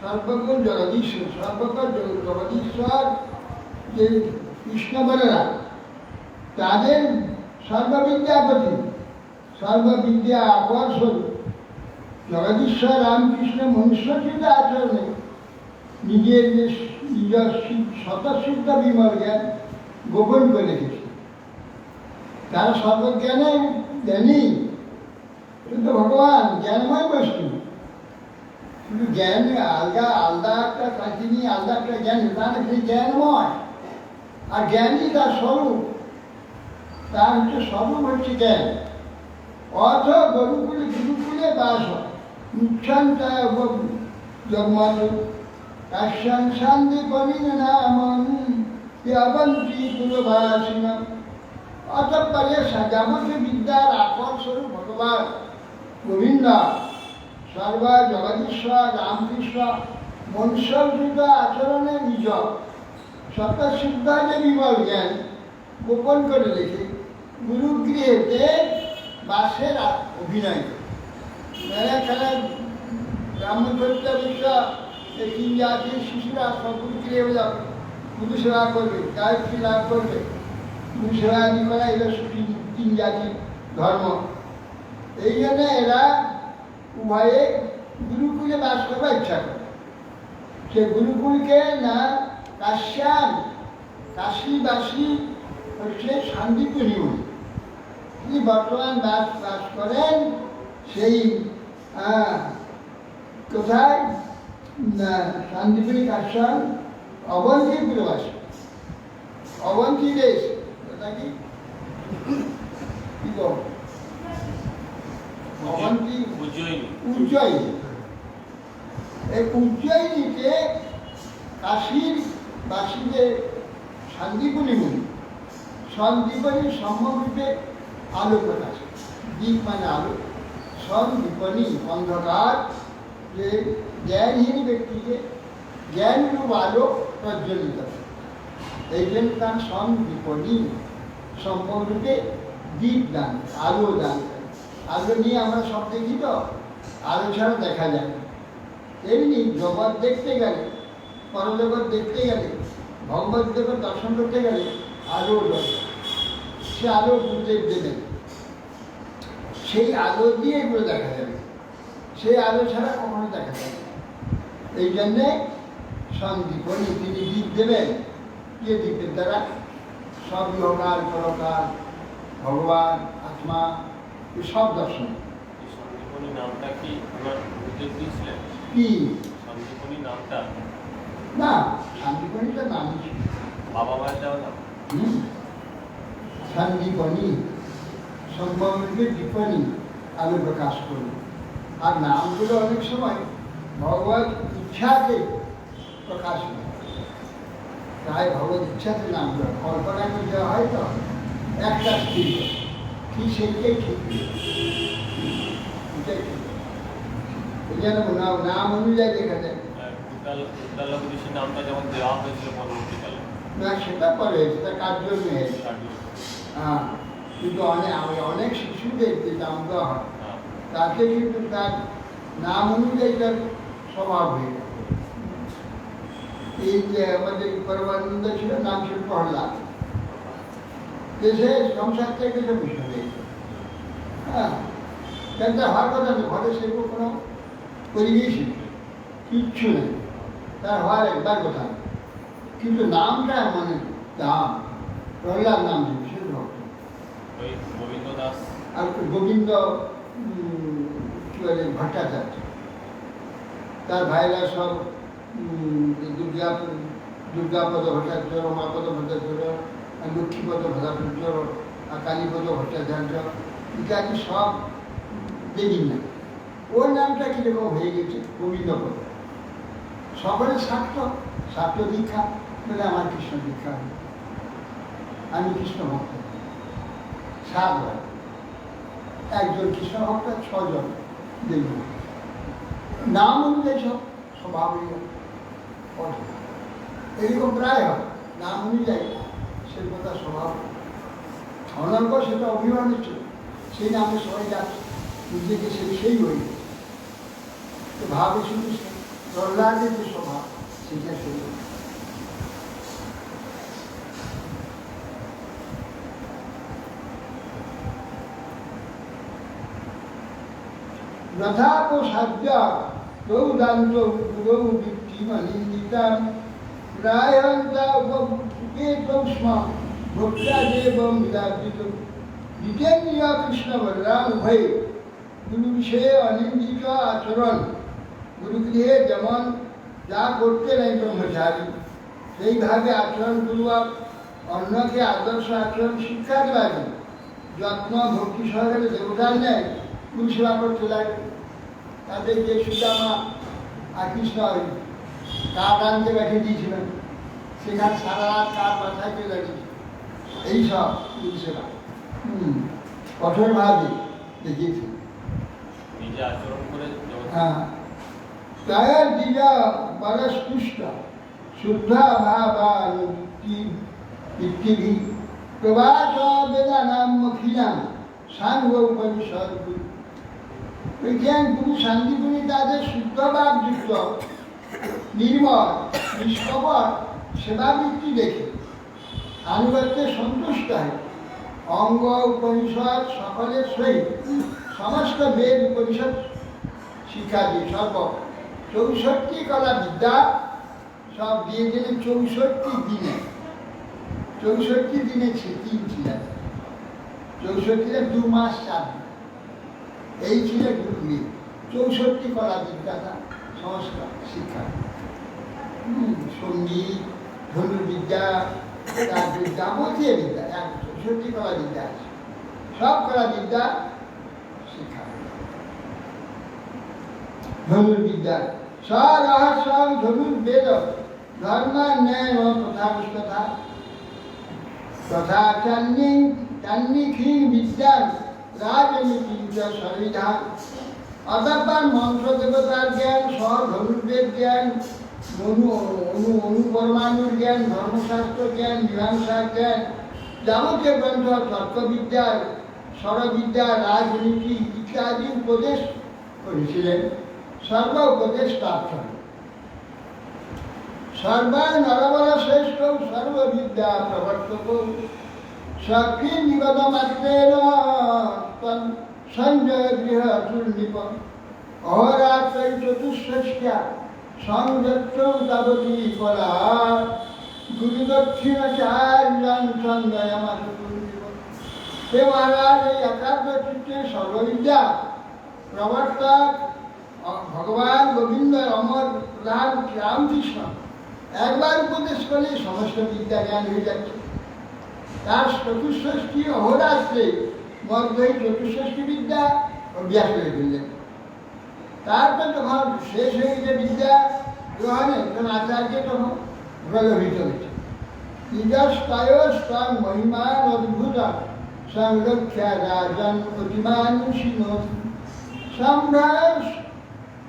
সর্বজ্ঞ জগদীশ্বর, সর্বজ্ঞ জগদীশ্বর যে কৃষ্ণবরেরা তাদের সর্ববিদ্যাপতি, সর্ববিদ্যা আকর্ষণ জগদীশ্বর রামকৃষ্ণ মনুষ্যচিত আচরণে নিজের যে নিজের স্বতঃসিদ্ধ বিমল জ্ঞান গোপন করে রেখেছে। তারা সর্বজ্ঞানে জ্ঞানী, কিন্তু ভগবান জ্ঞানময় বস্তু। শুধু জ্ঞান আলগা আলাদা একটা কাছে নিয়ে আলাদা একটা জ্ঞান, তাহলে সেই জ্ঞানময়। আর জ্ঞানই তার স্বরূপ, তার হচ্ছে স্বরূপ হচ্ছে জ্ঞান। অথ গুরুকুলে গুরুকুলে বাস হয় মুখ্যান্তা জগমাল কাশ্যান শান্তি পরিণ নামন অবন্তী কুলবাসিন। অতঃপরে যাবতীয় বিদ্যার আপর স্বরূপ ভগবান গোবিন্দ সর্ব জগদীশ্বর রামকৃষ্ণ মনুষ্যকৃত আচরণে নিজ স্বতঃসিদ্ধ যে বিমল জ্ঞান গোপন করে রেখে গুরুগৃহেতে বাসের অভিনয় করে। মেলা খেলা ব্রাহ্মণচর্য বিষয় তিন জাতির শিশুরা সব গুরুগৃহে যাবে, গুরু সেবা করবে, গায়ত্রী লাভ করবে, গুরু সেবা আদি করা এরা তিন জাতির ধর্ম। এই জন্য এরা উভয়ে গুরুকুলে বাস করবার ইচ্ছা করে। সে গুরুকুলকে না কাশ্যান, কাশীবাসী হচ্ছে শান্তিপুরী উনি, তিনি বর্তমান বাস করেন সেই কোথায় শান্তিপুরী কাশ্যান অবন্তীপুরে বাস, অবন্তী দেশ কি অবন্তী উজ্জয়িনী। এই উজ্জয়িনীতে কাশীর বাসীদের শান্তিপুরী মুনি, সন্দীপনী সম্মরূপে আলো প্রকাশ। দীপ মানে আলো, সন্দীপনী অন্ধকার, যে জ্ঞানহীন ব্যক্তিকে জ্ঞানরূপ আলো প্রজ্বলিত। এই জন্য তার সন্দীপনী সম্মরূপে দীপ দান, আলো দান। আলো নিয়ে আমরা সব দেখি তো, আলো ছাড়া দেখা যায় না। তেমনি জগৎ দেখতে গেলে, পরজগৎ দেখতে গেলে, ভগবত জগৎ দর্শন করতে গেলে আলো দরকার। সে আলো গুরুদেব দেবেন, সেই আলো দিয়ে এগুলো দেখা যাবে, সেই আলো ছাড়া কখনো দেখা যাবে না। এই জন্যে সন্দীপনী তিনি দীপ দেবেন, যে দীপের দ্বারা সব ইহকাল পরকাল ভগবান আত্মা সব দর্শন। সন্দীপনী নামটা কি আমার গুরুদেব দিয়েছিলেন? কি সন্দীপনী নামটা? না, শান্তিপনীটা নামই ছিল বাবা মায়ের দেওয়া নাম। শান্তিপনী সম্ভবকে দীপনী আলো প্রকাশ করবে। আর নামগুলো অনেক সময় ভগবত ইচ্ছাতে প্রকাশ হয়, তাই ভগবত ইচ্ছাতে নামগুলো কল্পনা করে দেওয়া হয় তো একটা স্থির ঠিক সেইটাই ঠিক, এটাই ঠিক। এই জন্য নাম অনুযায়ী দেখা যায় নামটা যেমন দেওয়া হয়েছিল পরবর্তীকালে, না সেটা পরে সেটা কার্য নিয়ে হ্যাঁ, কিন্তু অনেক শিশুদের যে নাম দেওয়া হয় তাকে কিন্তু তার নাম অনুযায়ী তার স্বভাব হয়ে যায়। এই যে আমাদের পরমানন্দ ছিল, নাম ছিল প্রহ্লাদ, দেশে সংসার থেকে সে মিশন হয়েছে। হ্যাঁ, সেটা হওয়ার কথা নেই, ঘরে সেরকম কোনো পরিবেশ কিচ্ছু নেই, তার হওয়ার একবার কথা নেই। কিন্তু নামটা মানে দাম, প্রহ্লাদ নাম ছিল বিশেষ ভক্ত। গোবিন্দ দাস আর গোবিন্দ কি বলে ভট্টাচার্য, তার ভাইরা সব দুর্গাপদ ভট্টাচার্য, রমাপদ ভট্টাচার্য, লক্ষ্মীপদ ভট্টাচার্য, কালীপদ ভট্টাচার্য ইত্যাদি সব দেবীর নাম। ওর নামটা কীরকম হয়ে গেছে গোবিন্দপদ। সকলে শাক্ত দীক্ষা বলে আমার কৃষ্ণ দীক্ষা হল, আমি কৃষ্ণ ভক্ত। 7 হয়, একজন কৃষ্ণ ভক্ত, 6 জন দেবী। নাম অনুযায়ী সব স্বভাব হয়ে গেল। এরকম প্রায় হয় নাম অনুযায়ী সে কথা স্বভাব। অনর্গ সেটা অভিমানের ছিল, সেই নামে সবাই যাচ্ছে, নিজেকে সেই হয়ে গেছে। তো ভাবে শুধু প্রহ্লাদের যে স্বভাব সেটা সেই। যথাপসাদ্য প্রৌদান্ত গুরৌ বৃত্তিমনিন্দিতাম প্রায়ন্তা উপকেতৌ স্ম ভক্তাদেবং বিরাজিতং। জিতেন্দ্রিয় কৃষ্ণ বলরাম উভয়ে গুরু বিষয়ে অনিন্দিত আচরণ। গুরুগৃহে যেমন যা করতেন এই ব্রহ্মচারী, সেইভাবে আচরণ পূর্বক অন্যকে আদর্শ আচরণ শিক্ষা দেওয়ার যত্ন ভক্তি সহকারে দেবতার নেয় গুরু সেবা করতে লাগে। তাদের যে সুদামা আর কৃষ্ণ কাঠ আনতে বেঁধে দিয়েছিলেন, সেখানে সারা রাত কাঠ বাসাইতে লাগিয়েছিল, এইসব গুরু সেবা কঠোরভাবে দেখিয়েছে। নিজে আচরণ করে হ্যাঁ, তাই দিজা বরস্পুষ্ট শুদ্ধা ভাবানুক্তি পৃথিবী প্রবাস বেদানাম মখিনাম সাঙ্গ উপনিষদ গুরু। বিজ্ঞান গুরু শান্তিগুলি তাদের শুদ্ধভাব যুক্ত নির্মল নিষ্কপট সেবাবৃত্তি দেখে আনুগত্যে সন্তুষ্ট হয়। অঙ্গ উপনিষদ সকলের সহিত সমস্ত বেদ উপনিষদ শিক্ষা দিয়ে সর্ব 64 কলা বিদ্যা সব দিয়ে দিলেন 64 দিনে। 64 দিনে 3 ছিলেন, 64 2 মাস 4 দিন, এই ছিল গুরুগুলি। 64 কলা বিদ্যাটা সংস্কার শিক্ষা, সঙ্গীত, ধনুর্বিদ্যা, তারপরে যাবতীয় বিদ্যা, 64 কলা বিদ্যা আছে, সব কলা বিদ্যা শিক্ষা। ধনুর্বিদ্যা স্বরহস্য ধনুর্বেদ ধর্মান্যায় তথা তথা চান্নিক্ষীণ বিদ্যান রাজনীতি সর্বিধান। অতঃপর মন্ত্র দেবতার জ্ঞান, সহ ধনুর্বেদ জ্ঞান, অনুপরমাণুর জ্ঞান, ধর্মশাস্ত্র জ্ঞান, মীমাংসা জ্ঞান, যাবতীয় গ্রন্থ, তর্কবিদ্যা, স্বরবিদ্যা, রাজনীতি ইত্যাদি উপদেশ করেছিলেন। সর্ব উপদেশ প্রাপ্ত সর্বায় নরবর শ্রেষ্ঠ সর্ববিদ্যা প্রবর্তক সক্রিয় নিগত মাত্রের সঞ্জয় গৃহ চূর্ণিপ অহরাত্র চতুষ্ষষ্ঠ্যা সংযত্র তাবতী কলা গুরুদক্ষিণাচার্যান সঞ্জয় মাস চূর্ণিপ। হে মহারাজ, এই একাগ্র চিত্তে সর্ববিদ্যা প্রবর্তক ভগবান গোবিন্দ অমর প্রধান রামকৃষ্ণ একবার উপদেশ করলে সমস্ত বিদ্যা জ্ঞান হয়ে যাচ্ছে। তার চতুষ্ষষ্ঠী অহোরাত্রে মধ্যে 64 বিদ্যা অভ্যাস করে ফেললেন। তারপর যখন শেষ হয়ে গেছে বিদ্যা গ্রহণে, তখন আচার্য তখন প্রলোভিত হয়েছে। নিজস্তায়স্তাং মহিমান অদ্ভুত সংরক্ষা রাজন অতিমানুষিণোতি সম্ভ্রাস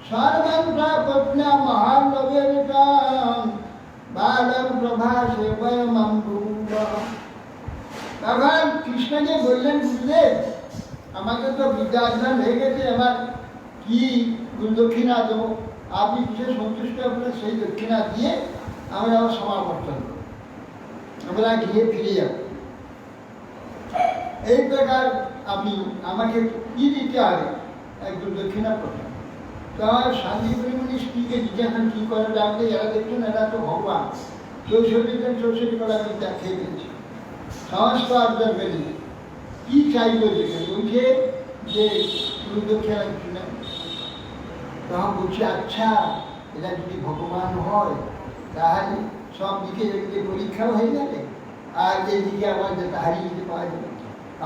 সর্বন্ত্রা পত্না মহানবেরিকাম বালম প্রভাসে বয়মম্বুব। তখন কৃষ্ণকে বললেন, গুরুদেব, আমাকে তো বিদ্যা অর্জন হয়ে গেছে, এবার কি গুরুদক্ষিণা দেবো? আপনি কিছু সন্তুষ্ট করে সেই দক্ষিণা দিয়ে আমরা আবার সমাবর্তন করব, আমরা গিয়ে ফিরে যাব। এই প্রকার আপনি আমাকে কি দিতে হবে? একদম দক্ষিণা প্রদান। তো আমার শান্তিপুরী স্ত্রীকে জিজ্ঞাসা কি করে ডাকলে, এরা দেখছেন এরা তো ভগবান 64 কলা বিদ্যা খেয়ে ফেলছে, সমস্ত অর্জন বেরিয়ে কি চাইবে দেখে বলছে যে গুরুদক্ষিণা কিছু নেই। তখন বলছে, আচ্ছা, এরা যদি ভগবান হয় তাহলে সব দিকে এদিকে পরীক্ষাও হয়ে যাবে, আর এদিকে আমার যেটা হারিয়ে যেতে পাওয়া যাবে।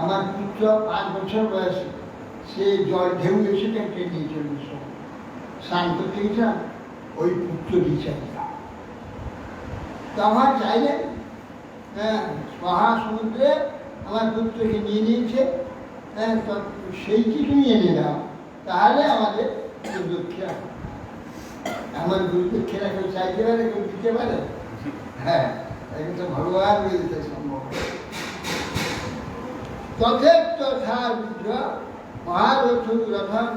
আমার পুত্র 5 বছর বয়সে সে জল ঢেউ এসে টেনে নিয়ে চলবে, স্নান করতে গেছিলাম, ওই পুত্র চাই। তো আমার চাইলেন, হ্যাঁ, মহাসমুদ্রে আমার পুত্রকে নিয়ে নিয়েছে, হ্যাঁ, সেই কিছু নিয়ে নিলাম, তাহলে আমাদের দক্ষিণা আমার গুরুপক্ষেরা কেউ চাইতে পারে, কেউ দিতে পারে? হ্যাঁ, এখন তো ভগবান বলতে সম্ভব। তথা মহারথু রথম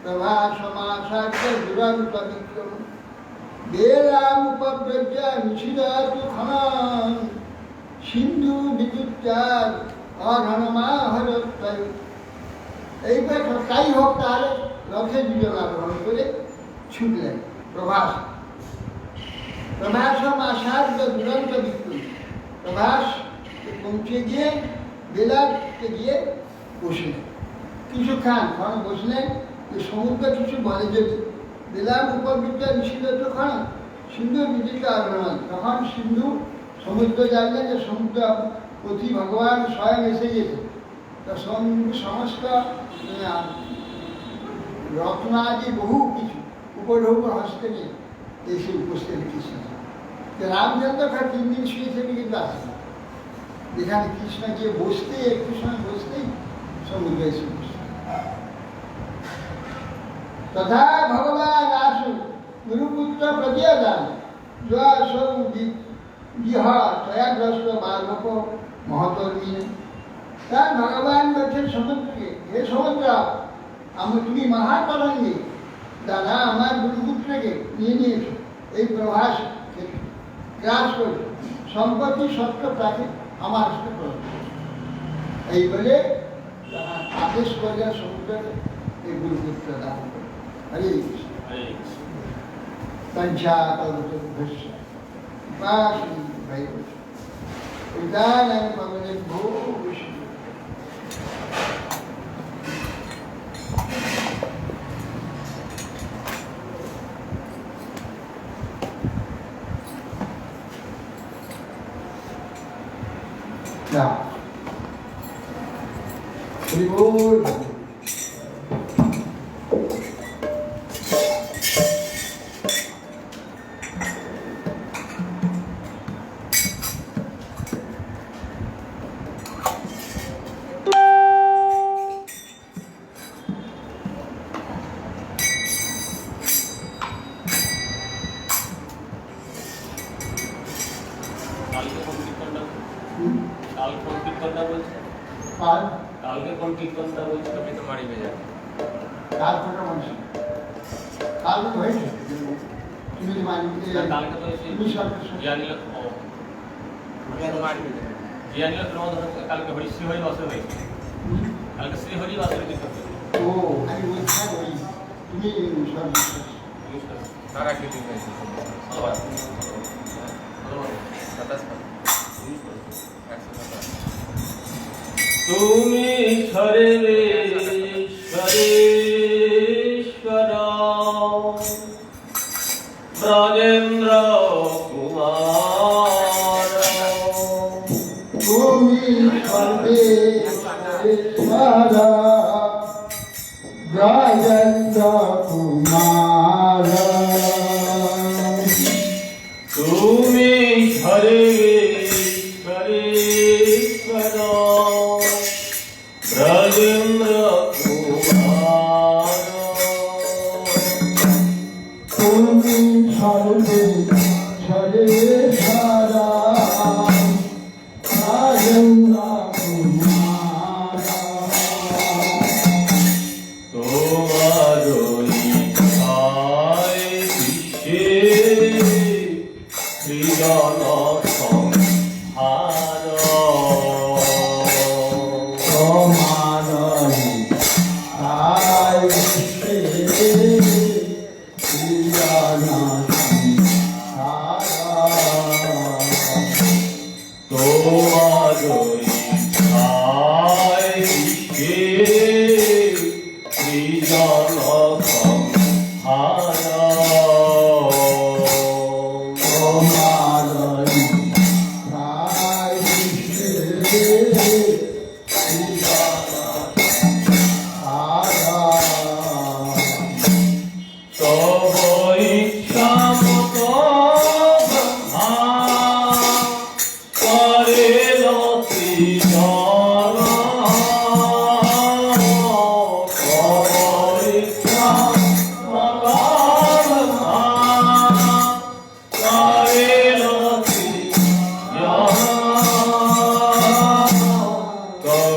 প্রভা সমাসাক্য দুরন্ত বিক্রম বেলাম উপব্রজ নিষিদাতু খনন সিন্ধু বিদ্যুৎচার অঘনমাহরত্তর। এইবার তাই হোক, তাহলে রথে দুজন আরোহণ করে ছুটলেন প্রভাস। প্রভাসম আসার্য দুরন্ত বিক্রম। প্রভাস পৌঁছে গিয়ে বেলাতে গিয়ে বসলেন। কিছুক্ষণ বসলেন, যে সমুদ্র কিছু বলে যদি বেলাম উপবিদ্যা নিষিদ্ধ খান সিন্ধু বিদিত আগ্রহণ। তখন সিন্ধু সমুদ্র জানলেন যে সমুদ্র পতি ভগবান স্বয়ং এসে গেছে। তা সমস্ত রত্নাদি বহু কিছু উপঢৌক হস্তে নিয়ে এসে উপস্থিত কৃষ্ণ। রামচন্দ্র 3 দিন শুয়েছেন কিন্তু আসেন। যেখানে কৃষ্ণ গিয়ে বসতে একটু সময় বসতেই সমুদ্র এসে বসে। তথা ভগবান আসু গুরুপুত্র প্রতিদান জয়াগ্রস্ত বালক মহতর্মীন। তার ভগবান বলছেন সমুদ্রকে, হে সমুদ্র, তুমি মহাতরঙ্গে দাদা আমার গুরুপুত্রকে নিয়ে নিয়েছো এই প্রভাস গ্রাস করে সম্পত্তি সত্য তাকে আমার হস্তে প্রদান। এই বলে আদেশ করলেন সমুদ্রকে এই গুরুপুত্র দান করে। হরে কৃষ্ণ। পঞ্চাকল্পতরুভ্যশ্চ কৃপাসিন্ধুভ্যৈব পতিতানাং পাবনেভ্যো বৈষ্ণবেভ্যো। হরি বল। কালকে কোন কীর্তনটা বলছে? তুমি তো মারি বেজা কাল ফোটা মানুষ কাল তো হয়েছে। তুমি কালকে তো জিয়ানিল কালকে হরি শ্রীহরি বাসে হয়েছে। কালকে শ্রীহরি বাসের কীর্তন। ও আমি বলছিলাম ওই তুমি তারা কি ঠিক আছে তুমি সর্বেশ্বরেশ্বর ব্রজেন্দ্র কুমার। তুমি সর্বেশ্বর ব্রজেন্দ্র কুমার। তুমি সর্বেশ্বরেশ্বর ব্রজেন্দ্র কুমার। তুমি সর্বেশ্বরেশ্বর ব্রজেন্দ্র কুমার।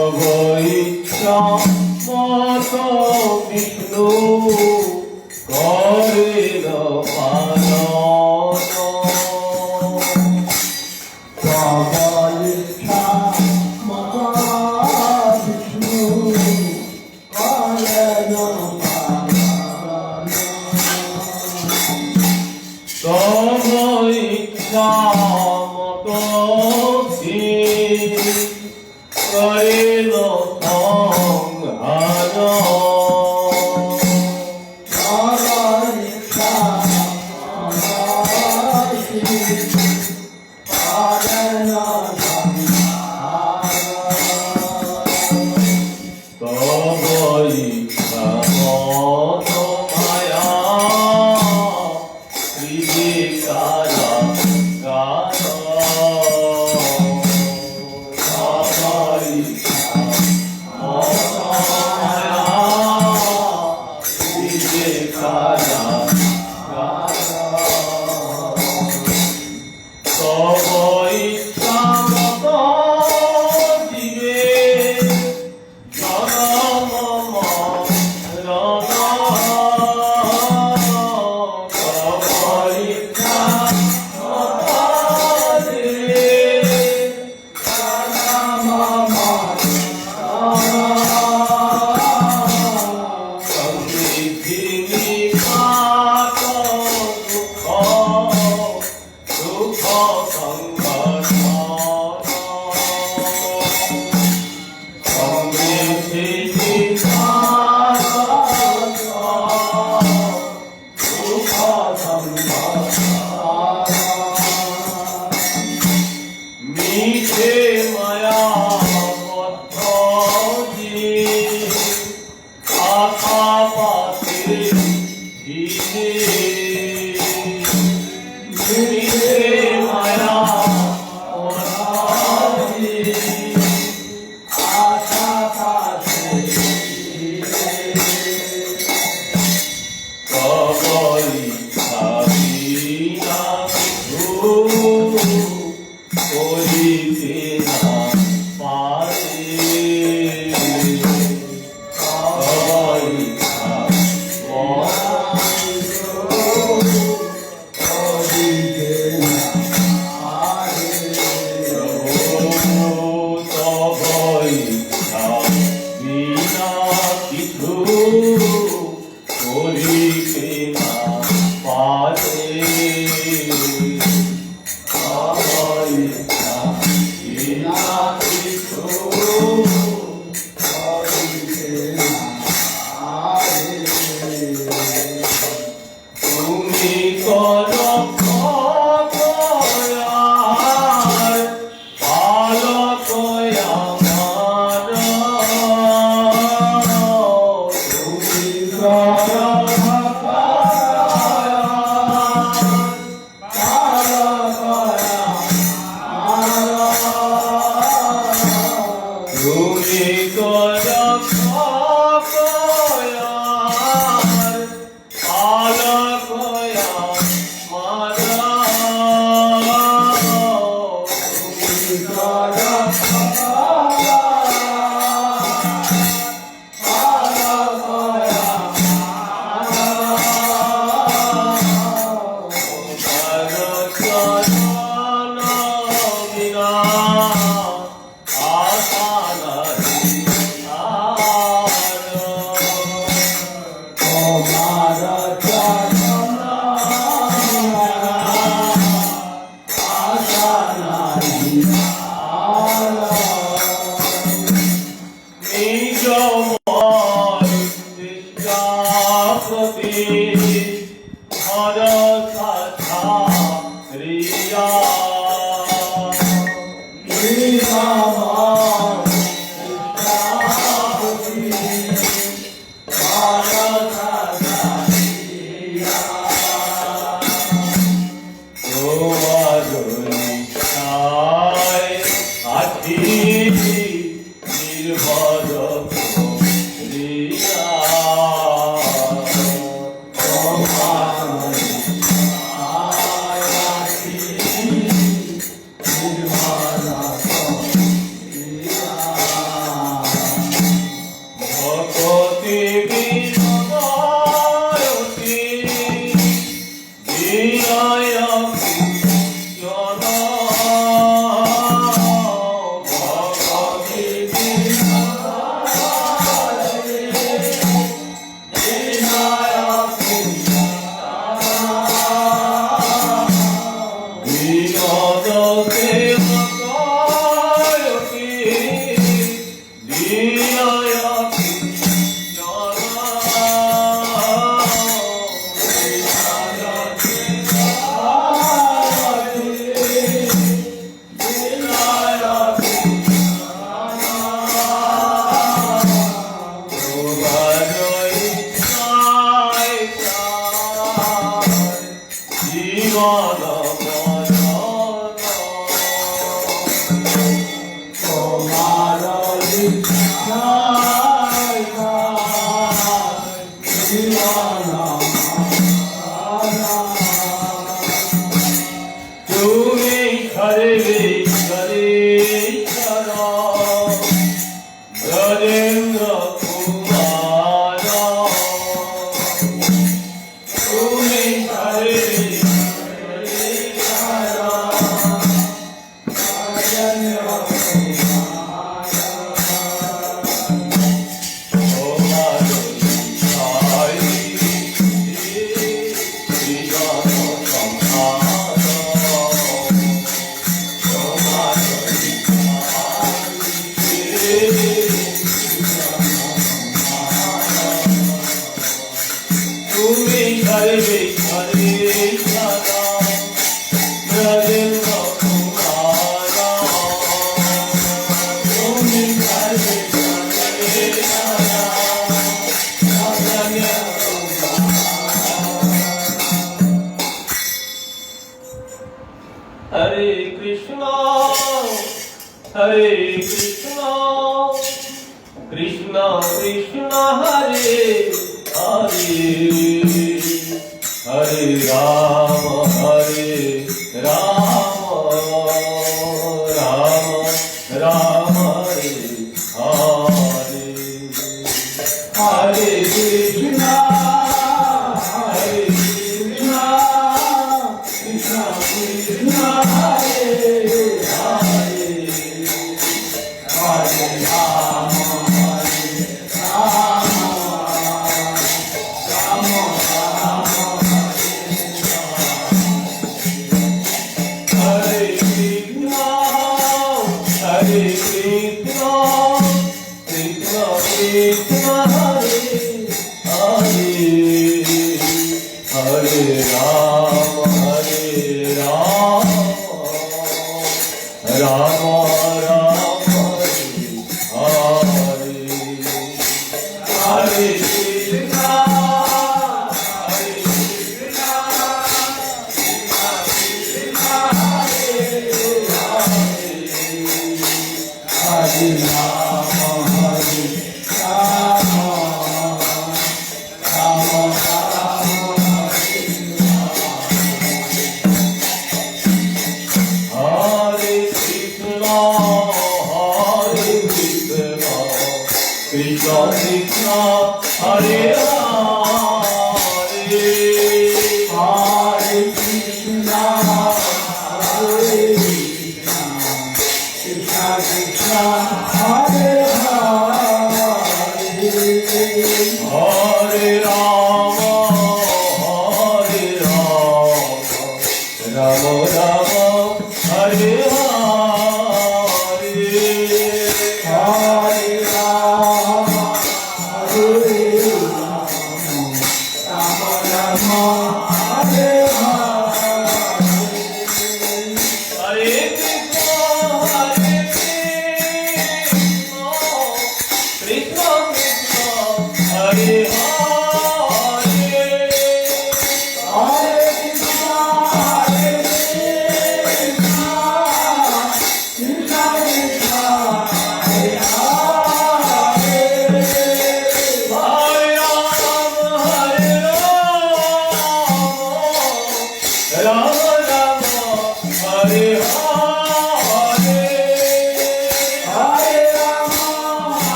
ইচ্ছা মত বিষ্ণু করিল পালন তব ইচ্ছা মত বিষ্ণু করেন পালন। তব ইচ্ছা মত করিল সংহার তব ইচ্ছা মত মায়া ত্রিকারা গান তব ইচ্ছা মত মায়া ত্রিকারা গান তব ইচ্ছা মত দিবে জনম মরণ তব ইচ্ছা মত দিবে জনম মরণ সমৃদ্ধি নিপাত দুঃখ দুঃখ সংঘর্ষণ সমৃদ্ধি নিপাত দুঃখ সংঘর্ষণ মিছে মায়া বদ্ধ জীব আশা পাতে ধীরে মিছে মায়া বদ্ধ জীব আশা পাতে তব ইচ্ছা বিনা কিছু করিতে না পারে তব ইচ্ছা প্রভু তব ইচ্ছা বিনা কিছু করিতে না পারে তব ইচ্ছা বিনা কিছু তুমি কর কয়ার পালক আমার তুমি কর তুমি কর কয়ার পালক আমার তুমি কর নিজ মন নিষ্কাপতি হর কথা রিয়া নিজ মন নিষ্কাপতি হর কথা রিয়া তোমার ইচ্ছায় আছি নির্ভর রিয়া তোমার ইচ্ছায় আছি নির্ভর রিয়া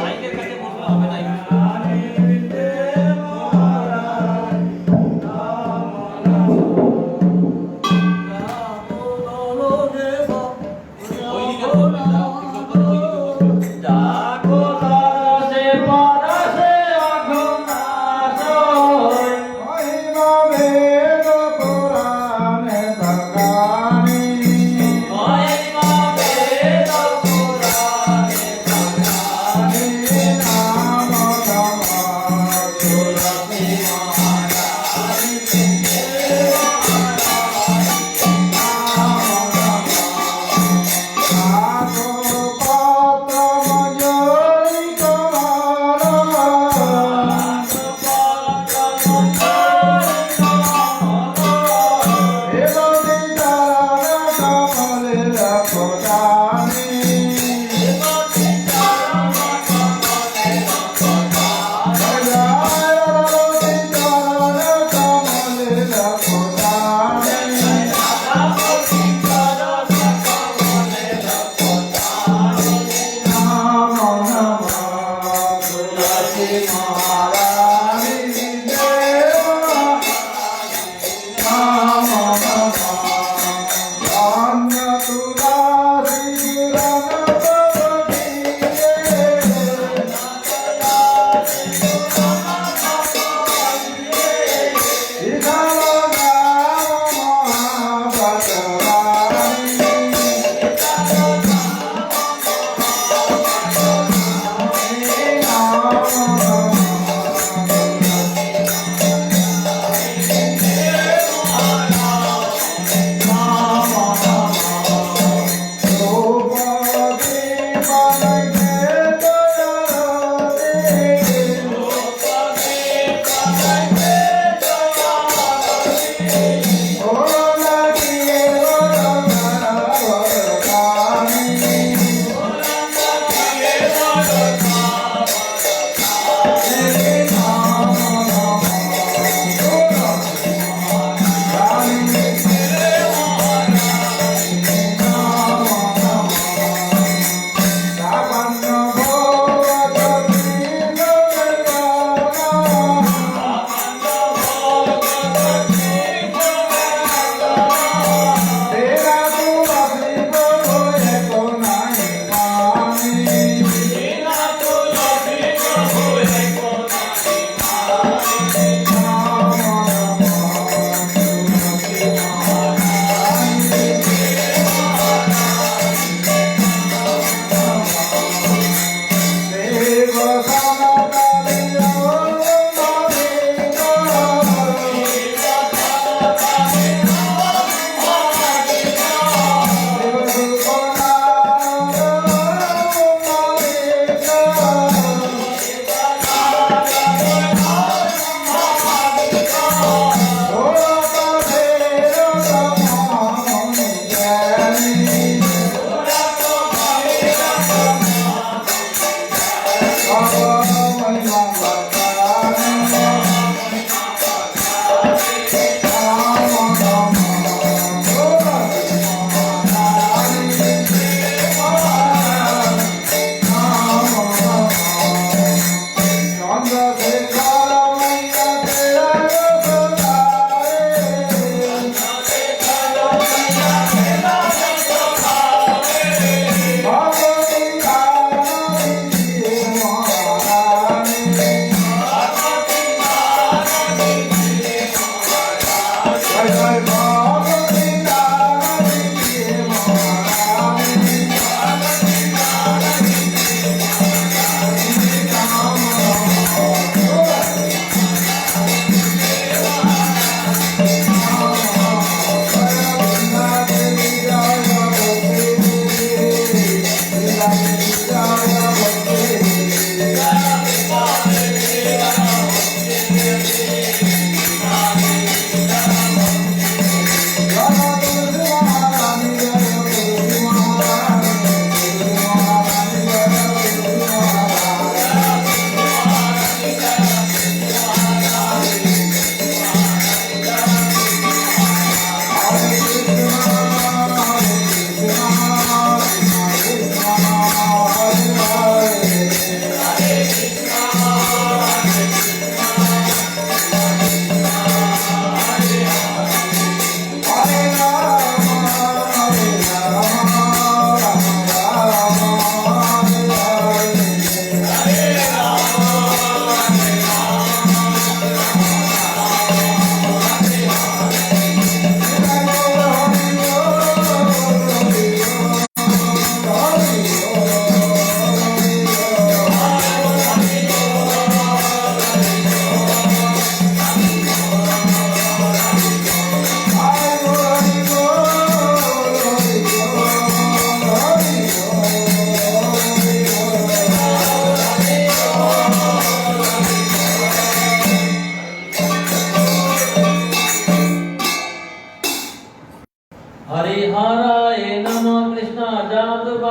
মাইকের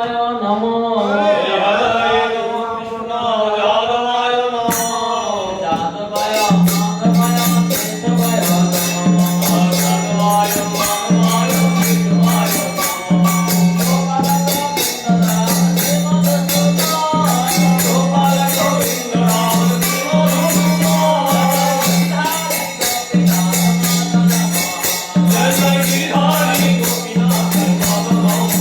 যাদবায় নমো হরে হরে কৃষ্ণ যাদবায় নমঃ যাদবায় মাধবায় কেশবায় নমো যাদবায় মাধবায় কেশবায় গোপাল গোবিন্দ রাম জয় জয় গিরিধারী গোপীনাথ মাধব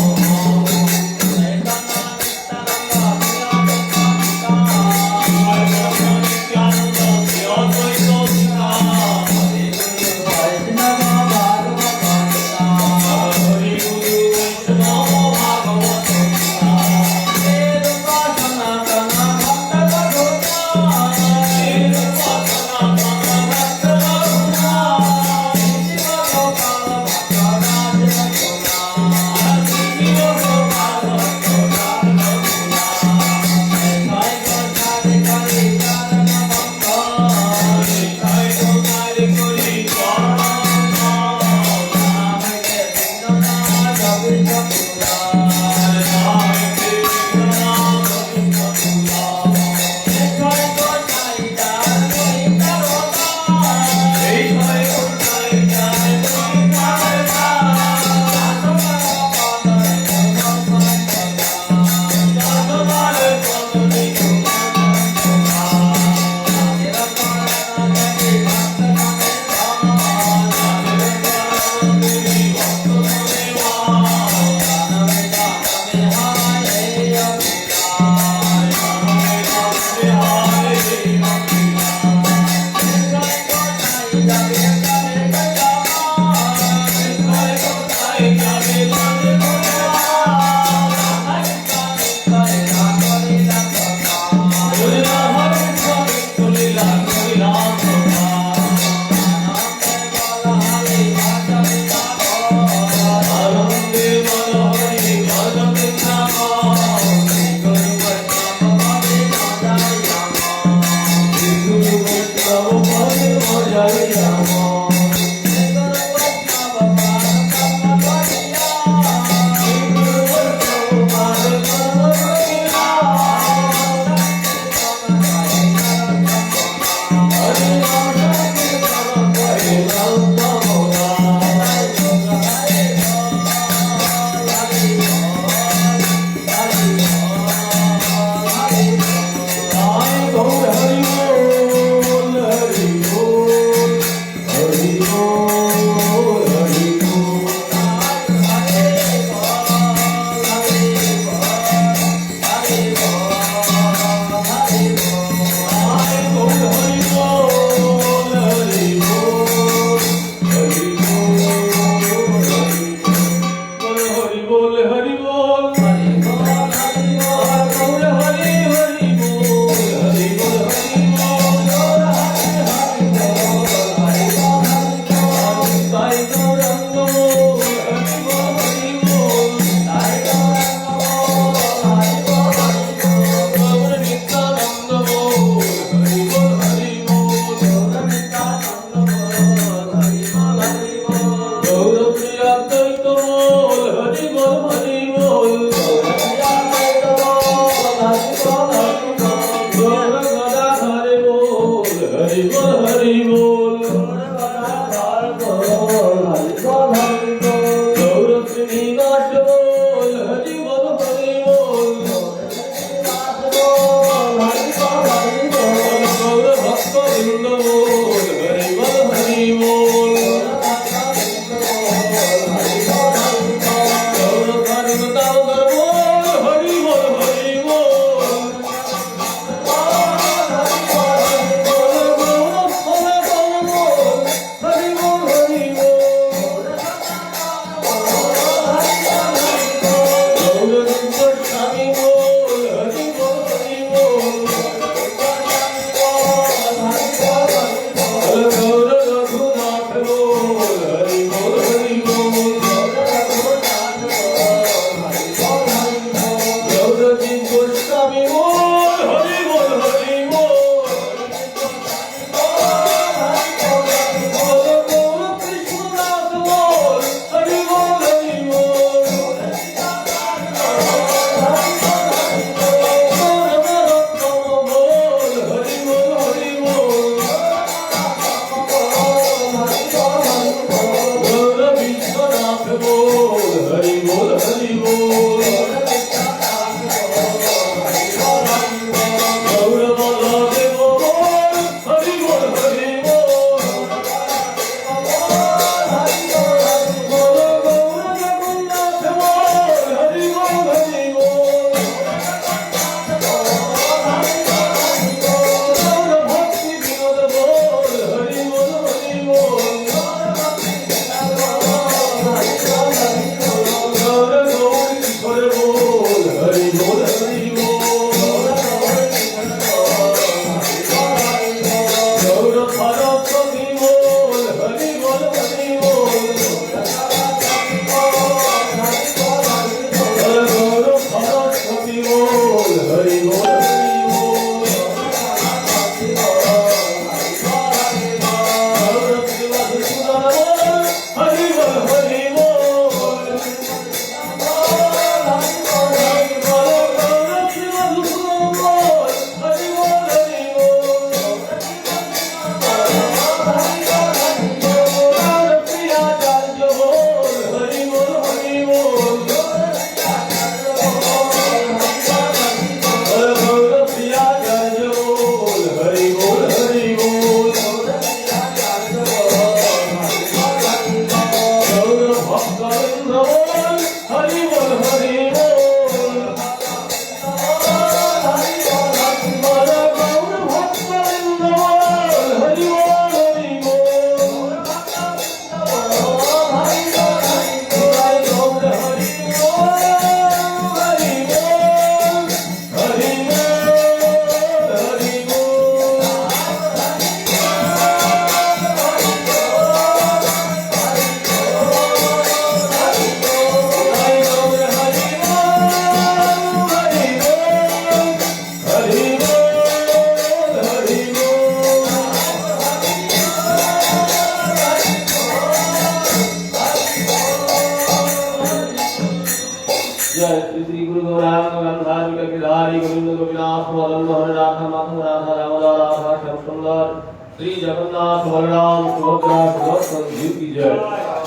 श्री जगन्नाथ बलराम सुभद्रा सुदर्शन जी की जय।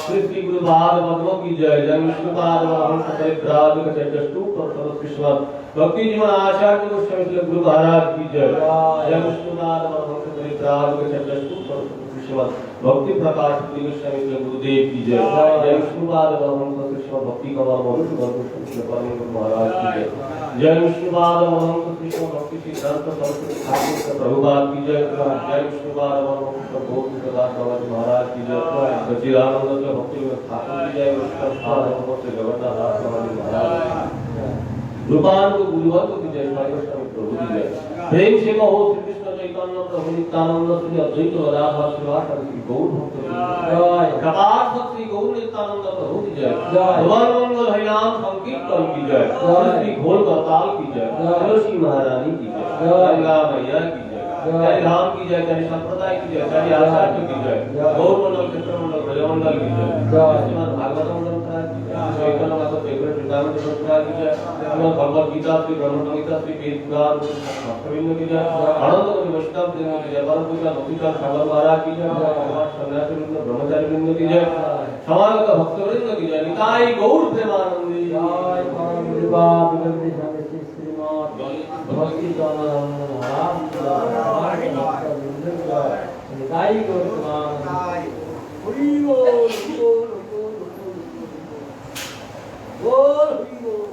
श्री गुरु भागवत की जय। जय विष्णुपाद वरहंस परिव्राज कचटू पर विश्वत भक्ति जीवन आचार्य गोस्वामी गुरु महाराज की जय। जय विष्णुपाद वरहंस परिव्राज कचटू पर विश्वत भक्ति प्रकाश श्री गोस्वामी गुरुदेव की जय। जय विष्णुपाद वरहंस कृष्ण भक्ति कमल मनुष्य गोस्वामी परम महाराज की जय। जय विष्णुपाद वरहंस कृष्ण भक्ति सिद्धांत सरस्वती ठाकुर प्रभुपाद की जय। जय विष्णुपाद वरहंस गोविंद दास बाबा महाराज की जय। सच्चिदानंद भक्ति ठाकुर की जय। विष्णुपाद जगन्नाथ दास बाबा महाराज रूपान को गुरुवंत की जय। गोस्वामी प्रभु की जय। प्रेम से कहो श्री कृष्ण चैतन्य प्रभु नित्यानंद श्री अद्वैत गदाधर श्रीवास श्री गौर भक्त जय। कपाट भक्त श्री गौर नित्यानंद प्रभु की जय। भगवान मंगल हरिनाम संकीर्तन की जय। श्री घोल करताल की जय। तुलसी महारानी की जय। गंगा मैया की जय। जय राम की जय। जय संप्रदाय की जय। जय आचार्य की जय। गौर मंडल कृष्ण मंडल ब्रजमंडल की जय। श्रीमद् भागवत मंडल की जय। चैतन्य माता देवव्रत वृंदावन संप्रदाय की जय। श्रीमद् भगवद गीता श्री ब्रह्म संहिता श्री वेद पुराण भक्तवृंद की जय। आनंद कवि वैष्णव जन की जय। परम पूज्य भक्तिकार सागर महाराज की जय। भगवान सन्यासी वृंद ब्रह्मचारी वृंद की जय। समागत भक्तवृंद की जय। निताई गौर प्रेमानंदी जय। परम कृपा विगत स्वामी श्रीमद् भक्ति दानंद महाराज की जय। निताई गौर प्रेमानंदी हरि बोल बोल बोल बोल।